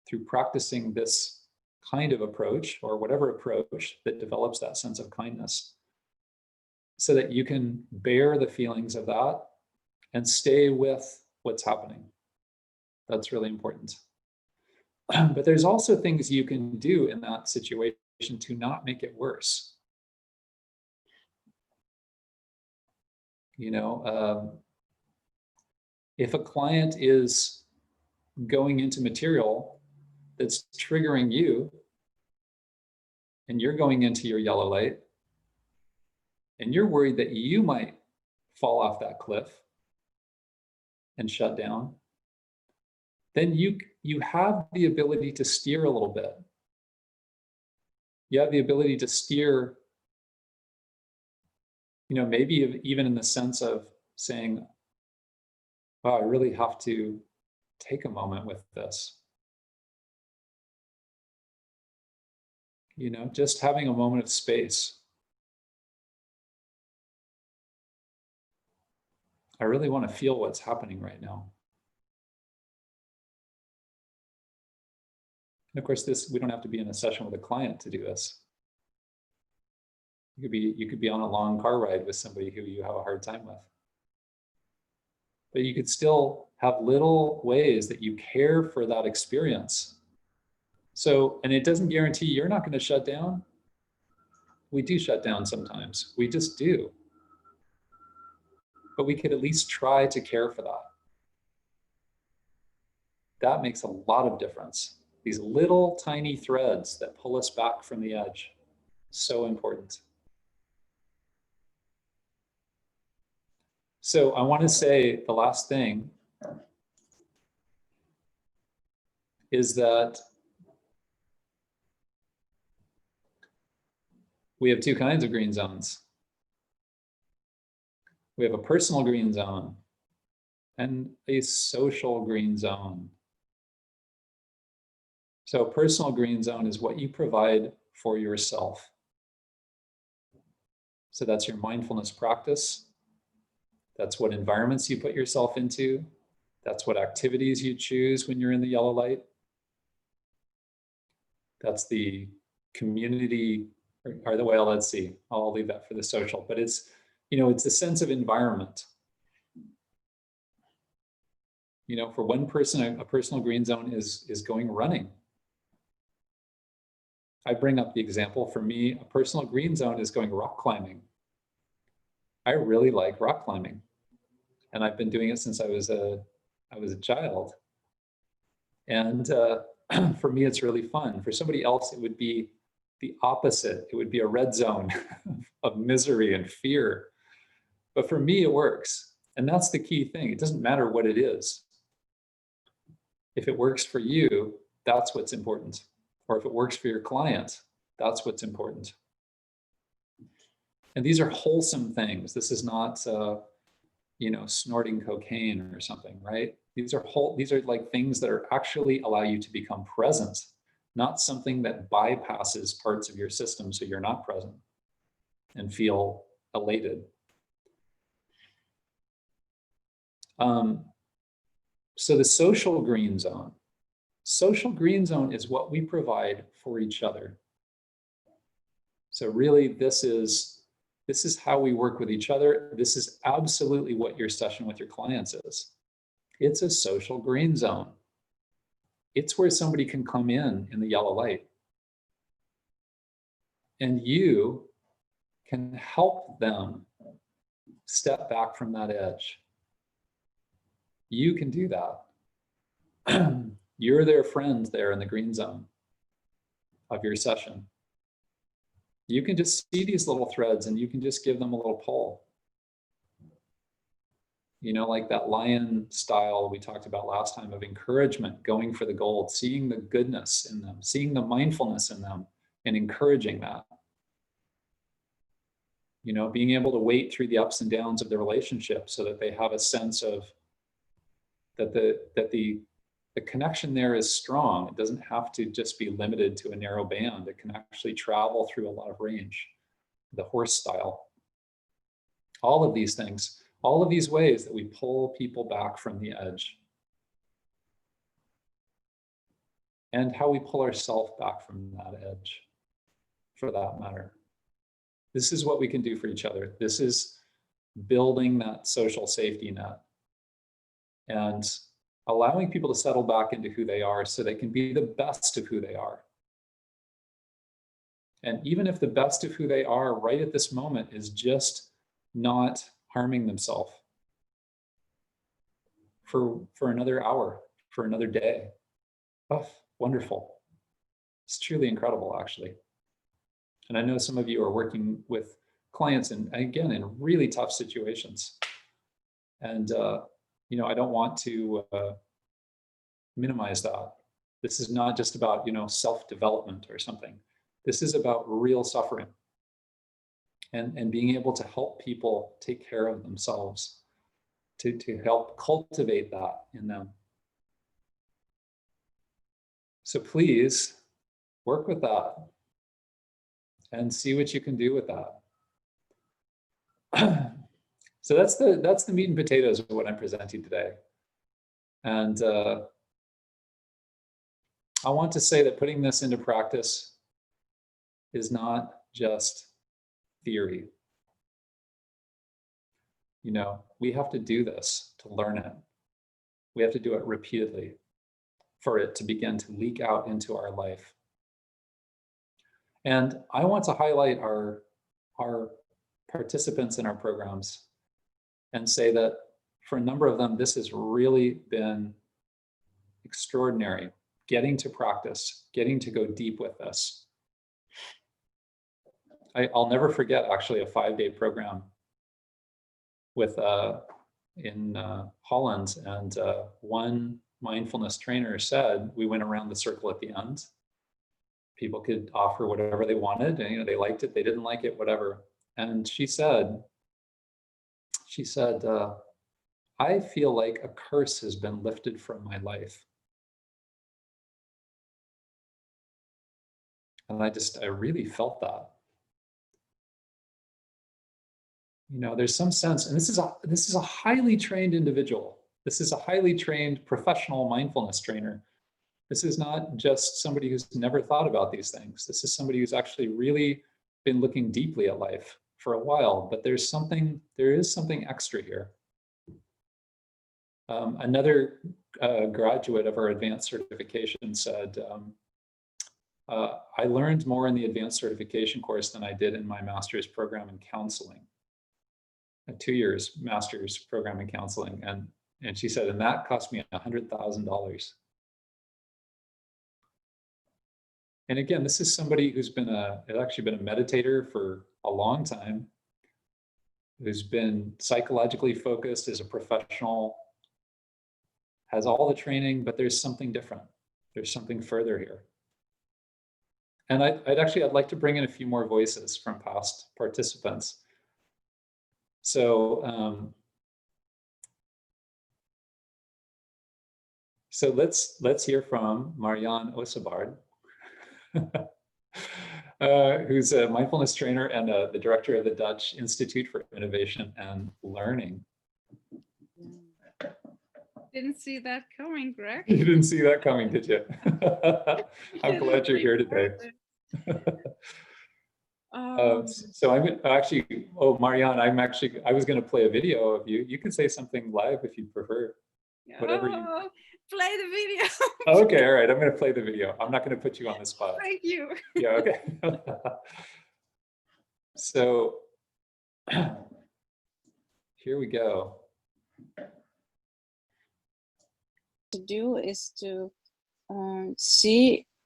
through practicing this kind of approach, or whatever approach that develops that sense of kindness, so that you can bear the feelings of that and stay with what's happening. That's really important. But there's also things you can do in that situation to not make it worse. You know, if a client is going into material that's triggering you, and you're going into your yellow light, and you're worried that you might fall off that cliff and shut down, then you have the ability to steer a little bit. You have the ability to steer, you know, maybe even in the sense of saying, wow, I really have to take a moment with this. You know, just having a moment of space. I really want to feel what's happening right now. And of course, we don't have to be in a session with a client to do this. You could be on a long car ride with somebody who you have a hard time with. But you could still have little ways that you care for that experience. So, and it doesn't guarantee you're not going to shut down. We do shut down sometimes. We just do. But we could at least try to care for that. That makes a lot of difference. These little tiny threads that pull us back from the edge. So important. So I want to say the last thing is that we have two kinds of green zones. We have a personal green zone and a social green zone. So a personal green zone is what you provide for yourself. So that's your mindfulness practice. That's what environments you put yourself into. That's what activities you choose when you're in the yellow light. That's the community, or the, well, let's see, I'll leave that for the social, but it's It's a sense of environment. For one person, a personal green zone is going running. I bring up the example, for me, a personal green zone is going rock climbing. I really like rock climbing, and I've been doing it since I was a child. And for me, it's really fun. For somebody else, it would be the opposite. It would be a red zone of misery and fear. But for me, it works. And that's the key thing. It doesn't matter what it is. If it works for you, that's what's important. Or if it works for your client, that's what's important. And these are wholesome things. This is not, snorting cocaine or something, right? These are like things that are actually allow you to become present, not something that bypasses parts of your system so you're not present and feel elated. So the social green zone. Social green zone is what we provide for each other. So really, this is how we work with each other. This is absolutely what your session with your clients is. It's a social green zone. It's where somebody can come in the yellow light. And you can help them step back from that edge. You can do that. You're their friend there in the green zone of your session. You can just see these little threads and you can just give them a little pull. Like that lion style we talked about last time of encouragement, going for the gold, seeing the goodness in them, seeing the mindfulness in them, and encouraging that. Being able to wait through the ups and downs of the relationship so that they have a sense of that the connection there is strong. It doesn't have to just be limited to a narrow band. It can actually travel through a lot of range, the horse style. All of these things, all of these ways that we pull people back from the edge. And how we pull ourselves back from that edge, for that matter. This is what we can do for each other. This is building that social safety net and allowing people to settle back into who they are so they can be the best of who they are. And even if the best of who they are right at this moment is just not harming themselves for another hour, for another day. Oh, wonderful. It's truly incredible, actually. And I know some of you are working with clients in really tough situations. And, I don't want to minimize that. This is not just about, self-development or something. This is about real suffering and being able to help people take care of themselves, to help cultivate that in them. So please work with that and see what you can do with that. So that's the meat and potatoes of what I'm presenting today. And I want to say that putting this into practice is not just theory. We have to do this to learn it. We have to do it repeatedly for it to begin to leak out into our life. And I want to highlight our participants in our programs and say that for a number of them, this has really been extraordinary, getting to practice, getting to go deep with this. I'll never forget actually a 5-day program with in Holland, and one mindfulness trainer said, we went around the circle at the end. People could offer whatever they wanted, and they liked it, they didn't like it, whatever. And she said, I feel like a curse has been lifted from my life. And I really felt that. There's some sense, and this is a highly trained individual. This is a highly trained professional mindfulness trainer. This is not just somebody who's never thought about these things. This is somebody who's actually really been looking deeply at life for a while, but there is something extra here. Another graduate of our advanced certification said, I learned more in the advanced certification course than I did in my master's program in counseling. A 2 years master's program in counseling. And she said, and that cost me $100,000. And again, this is somebody who's actually been a meditator for a long time, who's been psychologically focused as a professional, has all the training, but there's something different. There's something further here. And I'd like to bring in a few more voices from past participants. So, so let's hear from Marianne Osebard, who's a mindfulness trainer and the director of the Dutch Institute for Innovation and Learning. Didn't see that coming, Greg. You didn't see that coming, did you? I'm glad you're here today. So I'm actually, Marianne, I was going to play a video of you. You can say something live if you prefer. Whatever you... Play the video. Okay, all right. I'm going to play the video. I'm not going to put you on the spot. Thank you. Yeah, okay. So here we go. To do is to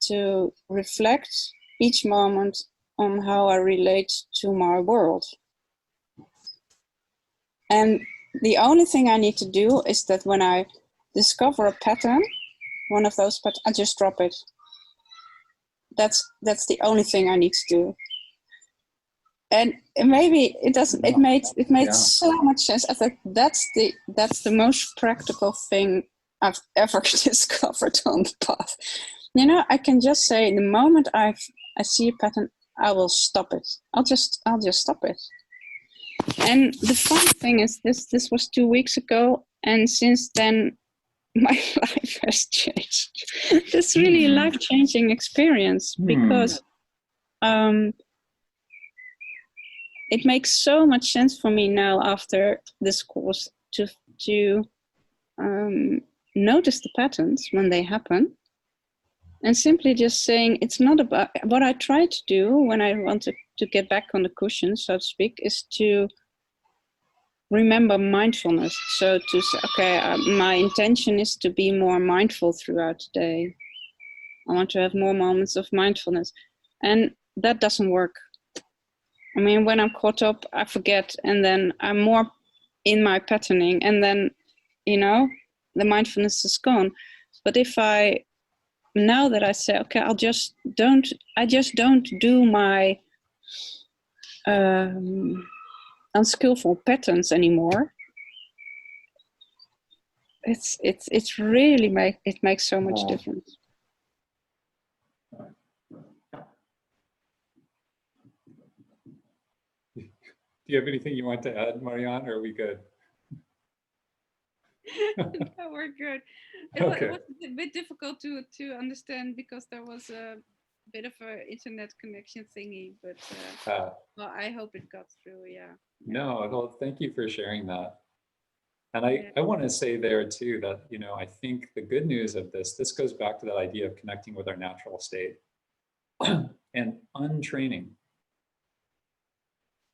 to reflect each moment on how I relate to my world. And the only thing I need to do is that when I discover a pattern, one of those patterns, I just drop it. That's the only thing I need to do. And maybe it doesn't. It made so much sense. I thought that's the most practical thing I've ever discovered on the path. You know, I can just say the moment I see a pattern, I will stop it. I'll just stop it. And the fun thing is this was 2 weeks ago, and since then my life has changed. It's really a life-changing experience because it makes so much sense for me now after this course to notice the patterns when they happen, and simply just saying it's not about what I try to do when I want to get back on the cushion, so to speak, is to remember mindfulness. So to say, okay, my intention is to be more mindful throughout the day. I want to have more moments of mindfulness, and that doesn't work. I mean, when I'm caught up, I forget, and then I'm more in my patterning, and then, you know, the mindfulness is gone. But if now that I say, okay, I just don't do my unskillful patterns anymore. It's really makes so much difference. Do you have anything you want to add, Marianne, or are we good? No, we're good. It was a bit difficult to understand because there was a bit of an internet connection thingy, but well, I hope it got through. Yeah. No, well, thank you for sharing that. And I want to say there too that, you know, I think the good news of this goes back to that idea of connecting with our natural state and untraining.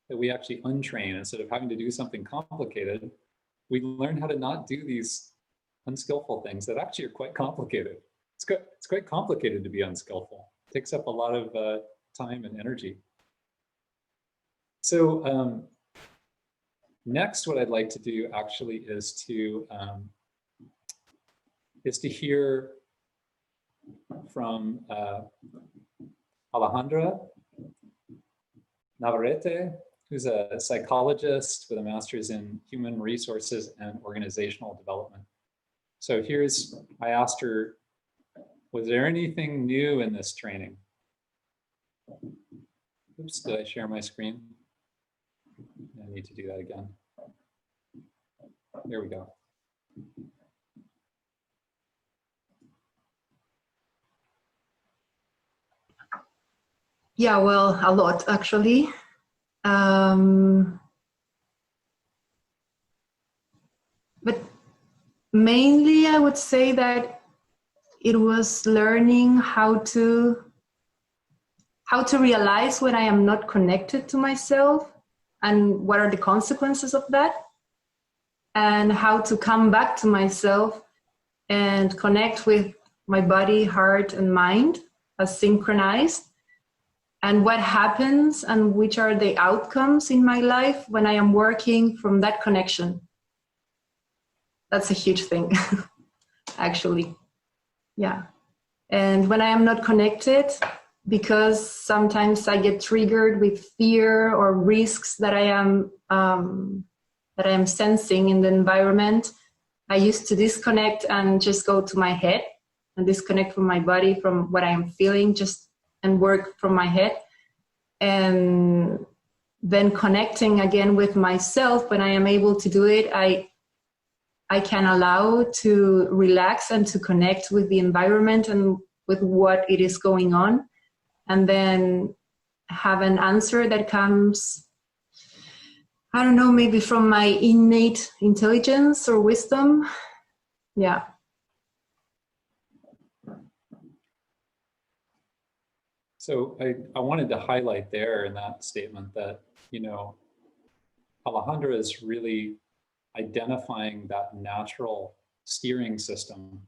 That we actually untrain instead of having to do something complicated. We learn how to not do these unskillful things that actually are quite complicated. It's quite complicated to be unskillful. It takes up a lot of time and energy. So next, what I'd like to do actually is to hear from Alejandra Navarrete, who's a psychologist with a master's in human resources and organizational development. So I asked her, was there anything new in this training? Oops, did I share my screen? I need to do that again. There we go. Yeah, well, a lot actually. But mainly I would say that it was learning how to realize when I am not connected to myself and what are the consequences of that, and how to come back to myself and connect with my body, heart, and mind as synchronized, and what happens and which are the outcomes in my life when I am working from that connection. That's a huge thing, actually. Yeah. And when I am not connected, because sometimes I get triggered with fear or risks that I am sensing in the environment, I used to disconnect and just go to my head and disconnect from my body, from what I am feeling, and work from my head. And then connecting again with myself, when I am able to do it, I can allow to relax and to connect with the environment and with what it is going on, and then have an answer that comes, I don't know, maybe from my innate intelligence or wisdom. Yeah. So I wanted to highlight there in that statement that, Alejandra is really identifying that natural steering system,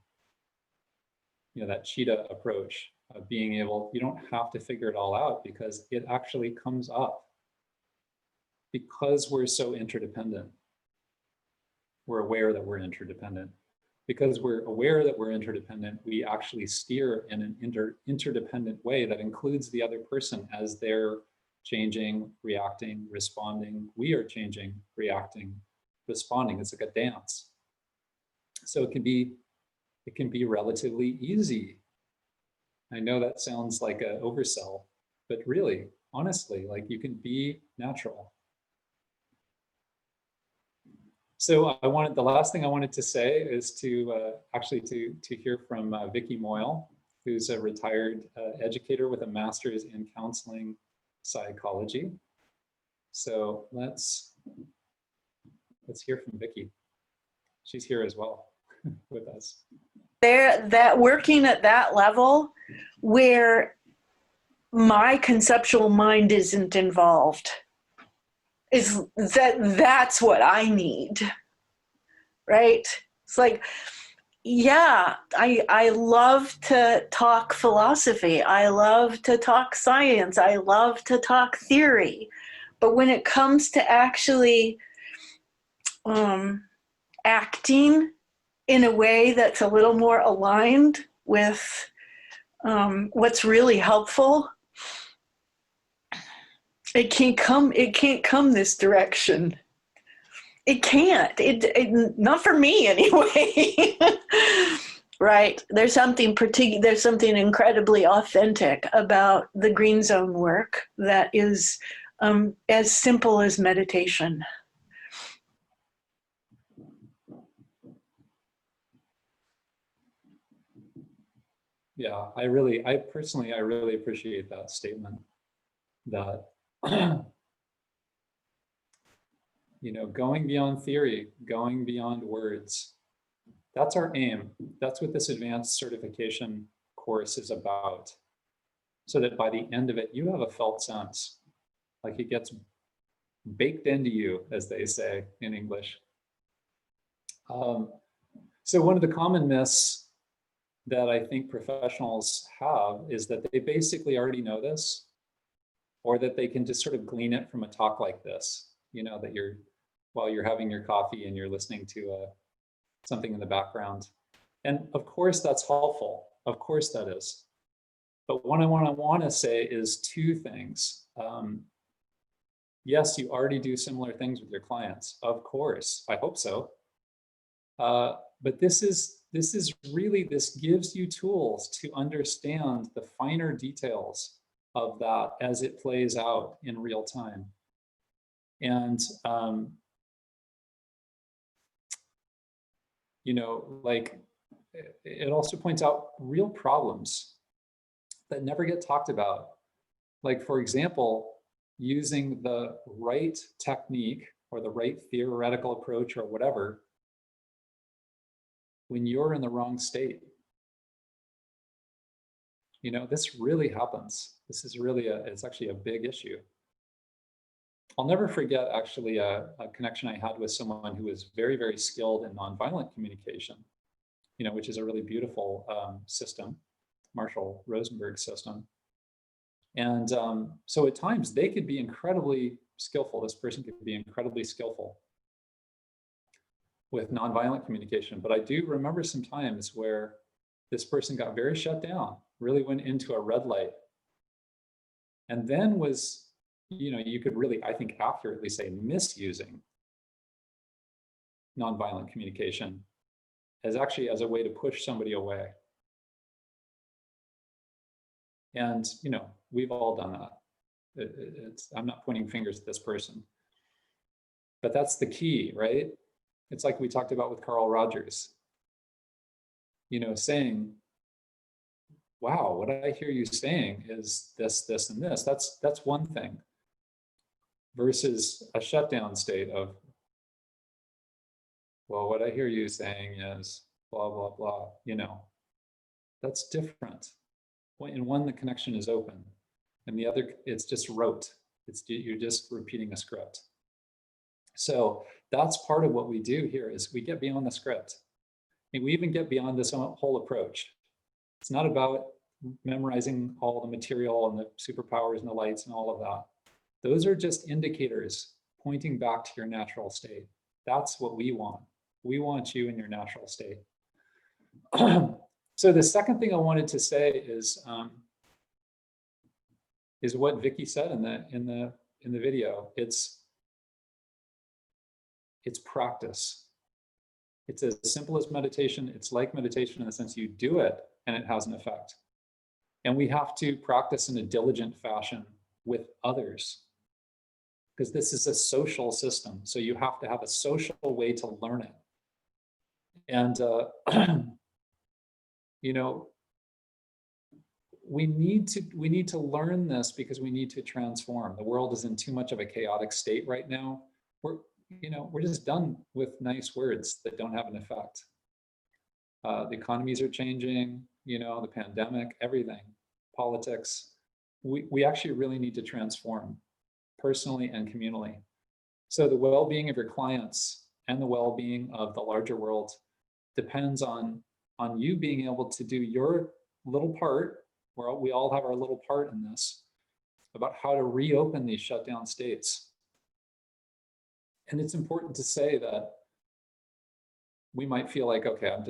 that cheetah approach of being able, you don't have to figure it all out because it actually comes up. Because we're so interdependent, we're aware that we're interdependent. Because we're aware that we're interdependent, we actually steer in an interdependent way that includes the other person as they're changing, reacting, responding. We are changing, reacting, responding. It's like a dance. So it can be relatively easy. I know that sounds like an oversell, but really, honestly, like you can be natural. So the last thing I wanted to say is to hear from Vicki Moyle, who's a retired educator with a master's in counseling psychology. So let's hear from Vicki. She's here as well with us. That working at that level where my conceptual mind isn't involved, that's what I need, right? It's like, yeah, I love to talk philosophy. I love to talk science. I love to talk theory. But when it comes to actually acting in a way that's a little more aligned with what's really helpful, it can't come this direction. It can't. It not for me anyway. Right? There's something incredibly authentic about the green zone work that is as simple as meditation. Yeah, I personally really appreciate that statement, that going beyond theory, going beyond words, that's our aim. That's what this advanced certification course is about. So that by the end of it, you have a felt sense, like it gets baked into you, as they say in English. So one of the common myths that I think professionals have is that they basically already know this, or that they can just sort of glean it from a talk like this, that while you're having your coffee and you're listening to something in the background. And of course that's helpful, of course that is. But what I want to say is two things. Yes, you already do similar things with your clients, of course, I hope so. But this gives you tools to understand the finer details of that as it plays out in real time. And, like it also points out real problems that never get talked about. Like, for example, using the right technique or the right theoretical approach or whatever when you're in the wrong state. You know, this really happens. This is really it's actually a big issue. I'll never forget actually a connection I had with someone who was very, very skilled in nonviolent communication, you know, which is a really beautiful system, Marshall Rosenberg's system. And so at times they could be incredibly skillful. This person could be incredibly skillful with nonviolent communication. But I do remember some times where this person got very shut down, really went into a red light, and then was, you know, you could really, I think, accurately say misusing nonviolent communication as actually as a way to push somebody away. And, you know, we've all done that. I'm not pointing fingers at this person, but that's the key, right? It's like we talked about with Carl Rogers, you know, saying, wow, what I hear you saying is this, this, and this. That's one thing versus a shutdown state of, well, what I hear you saying is blah, blah, blah, you know, that's different. In one, the connection is open, and the other, it's just rote. You're just repeating a script. So that's part of what we do here is we get beyond the script. And we even get beyond this whole approach. It's not about memorizing all the material and the superpowers and the lights and all of that. Those are just indicators pointing back to your natural state. That's what we want. We want you in your natural state. So the second thing I wanted to say is what Vicky said in the video. It's practice. It's as simple as meditation. It's like meditation in the sense you do it and it has an effect. And we have to practice in a diligent fashion with others, because this is a social system. So you have to have a social way to learn it. And you know, we need to learn this because we need to transform. The world is in too much of a chaotic state right now. We're just done with nice words that don't have an effect. The economies are changing, you know, the pandemic, everything, politics. We actually really need to transform personally and communally. So the well-being of your clients and the well-being of the larger world depends on you being able to do your little part, where we all have our little part in this, about how to reopen these shutdown states. And it's important to say that we might feel like, okay, I'm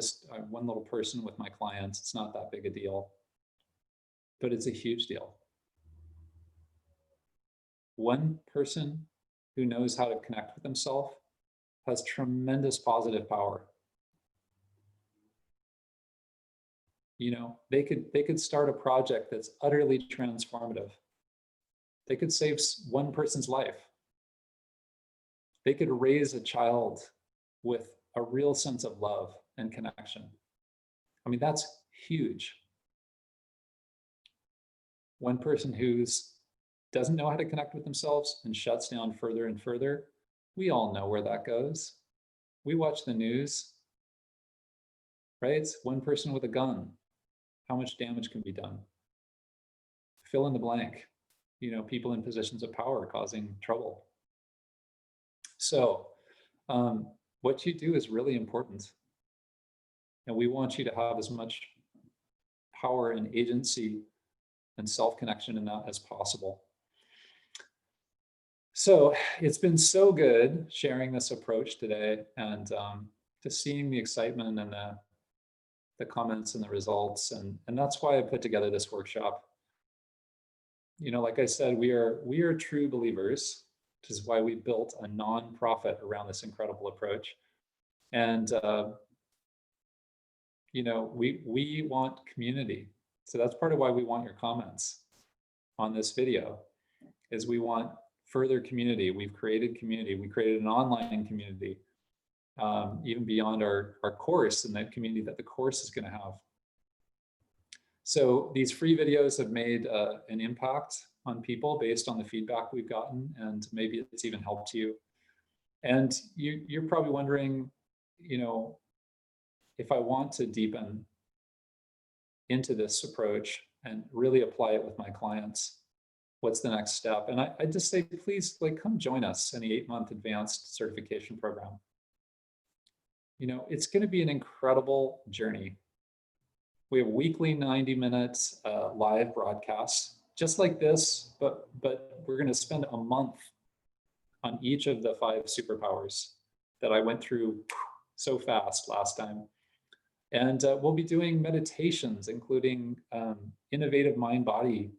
one little person with my clients. It's not that big a deal, but it's a huge deal. One person who knows how to connect with himself has tremendous positive power. You know, they could start a project that's utterly transformative. They could save one person's life. They could raise a child with a real sense of love and connection. I mean, that's huge. One person who doesn't know how to connect with themselves and shuts down further and further, we all know where that goes. We watch the news, right? It's one person with a gun. How much damage can be done? Fill in the blank. You know, people in positions of power causing trouble. So what you do is really important. And we want you to have as much power and agency and self-connection in that as possible. So it's been so good sharing this approach today, and just seeing the excitement and the comments and the results. And that's why I put together this workshop. You know, like I said, we are true believers, which is why we built a nonprofit around this incredible approach. And, you know, we want community. So that's part of why we want your comments on this video, is we want further community. We've created community. We created an online community, even beyond our course and that community that the course is going to have. So these free videos have made an impact on people based on the feedback we've gotten, and maybe it's even helped you. And you're probably wondering, if I want to deepen into this approach and really apply it with my clients, what's the next step? And I just say, please, come join us in the 8-month advanced certification program. It's going to be an incredible journey. We have weekly 90 minutes live broadcasts, just like this, but we're going to spend a month on each of the 5 superpowers that I went through so fast last time. And we'll be doing meditations, including innovative mind-body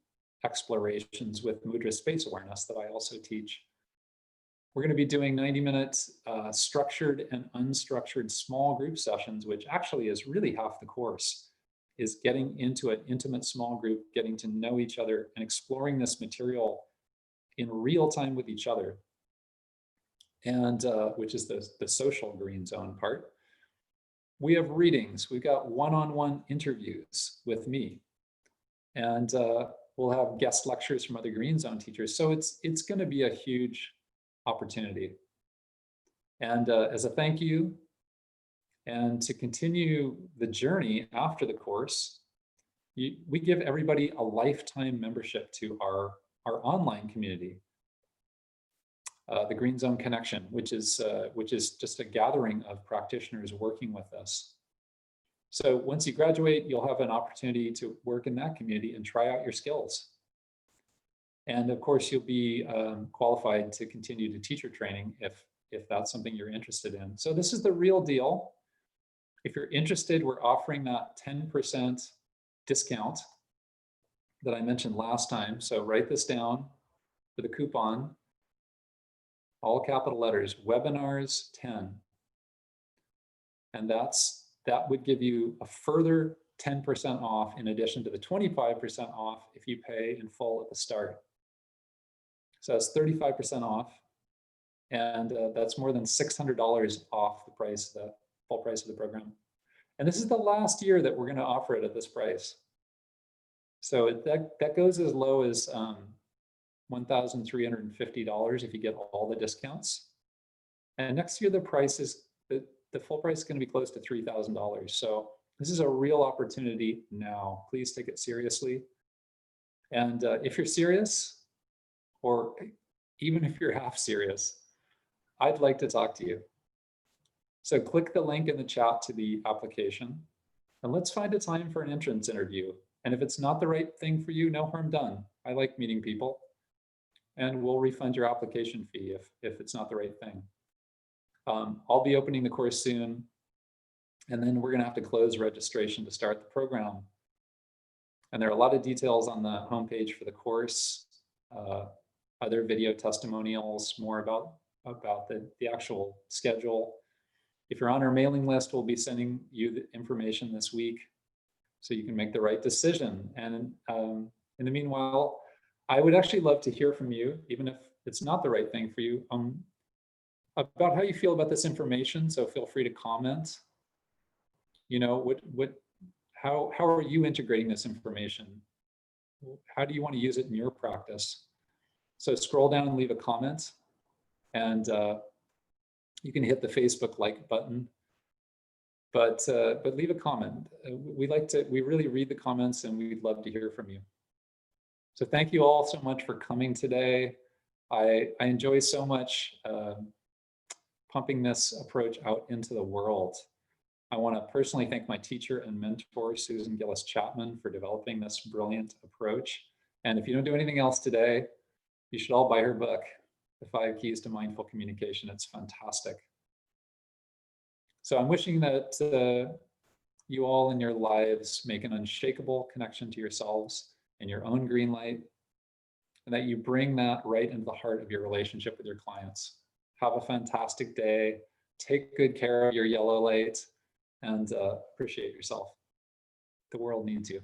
explorations with mudra space awareness that I also teach. We're going to be doing 90-minute structured and unstructured small group sessions, which actually is really half the course, is getting into an intimate small group, getting to know each other, and exploring this material in real time with each other, and which is the social green zone part. We have readings. We've got one-on-one interviews with me, and we'll have guest lectures from other green zone teachers. So it's going to be a huge opportunity. And as a thank you, and to continue the journey after the course, we give everybody a lifetime membership to our online community, the Green Zone Connection, which is just a gathering of practitioners working with us. So once you graduate, you'll have an opportunity to work in that community and try out your skills. And of course, you'll be qualified to continue to teacher training if that's something you're interested in. So this is the real deal. If you're interested, we're offering that 10% discount that I mentioned last time. So write this down for the coupon, all capital letters, webinars 10. And that would give you a further 10% off in addition to the 25% off if you pay in full at the start. So that's 35% off. And that's more than $600 off the price, the full price of the program. And this is the last year that we're going to offer it at this price. So that goes as low as $1,350 if you get all the discounts. And next year, the price is, the full price is going to be close to $3,000. So this is a real opportunity now. Please take it seriously. And if you're serious, or even if you're half serious, I'd like to talk to you. So click the link in the chat to the application, and let's find a time for an entrance interview. And if it's not the right thing for you, no harm done. I like meeting people, and we'll refund your application fee if it's not the right thing. I'll be opening the course soon, and then we're going to have to close registration to start the program. And there are a lot of details on the homepage for the course, other video testimonials, more about the actual schedule. If you're on our mailing list, we'll be sending you the information this week so you can make the right decision. And in the meanwhile, I would actually love to hear from you, even if it's not the right thing for you, about how you feel about this information. So feel free to comment. How are you integrating this information? How do you want to use it in your practice? So scroll down and leave a comment, and you can hit the Facebook like button, but leave a comment. We really read the comments, and we'd love to hear from you. So thank you all so much for coming today. I enjoy so much pumping this approach out into the world. I want to personally thank my teacher and mentor, Susan Gillis Chapman, for developing this brilliant approach. And if you don't do anything else today, you should all buy her book, The 5 Keys to Mindful Communication. It's fantastic. So I'm wishing that you all in your lives make an unshakable connection to yourselves and your own green light, and that you bring that right into the heart of your relationship with your clients. Have a fantastic day. Take good care of your yellow light, and appreciate yourself. The world needs you.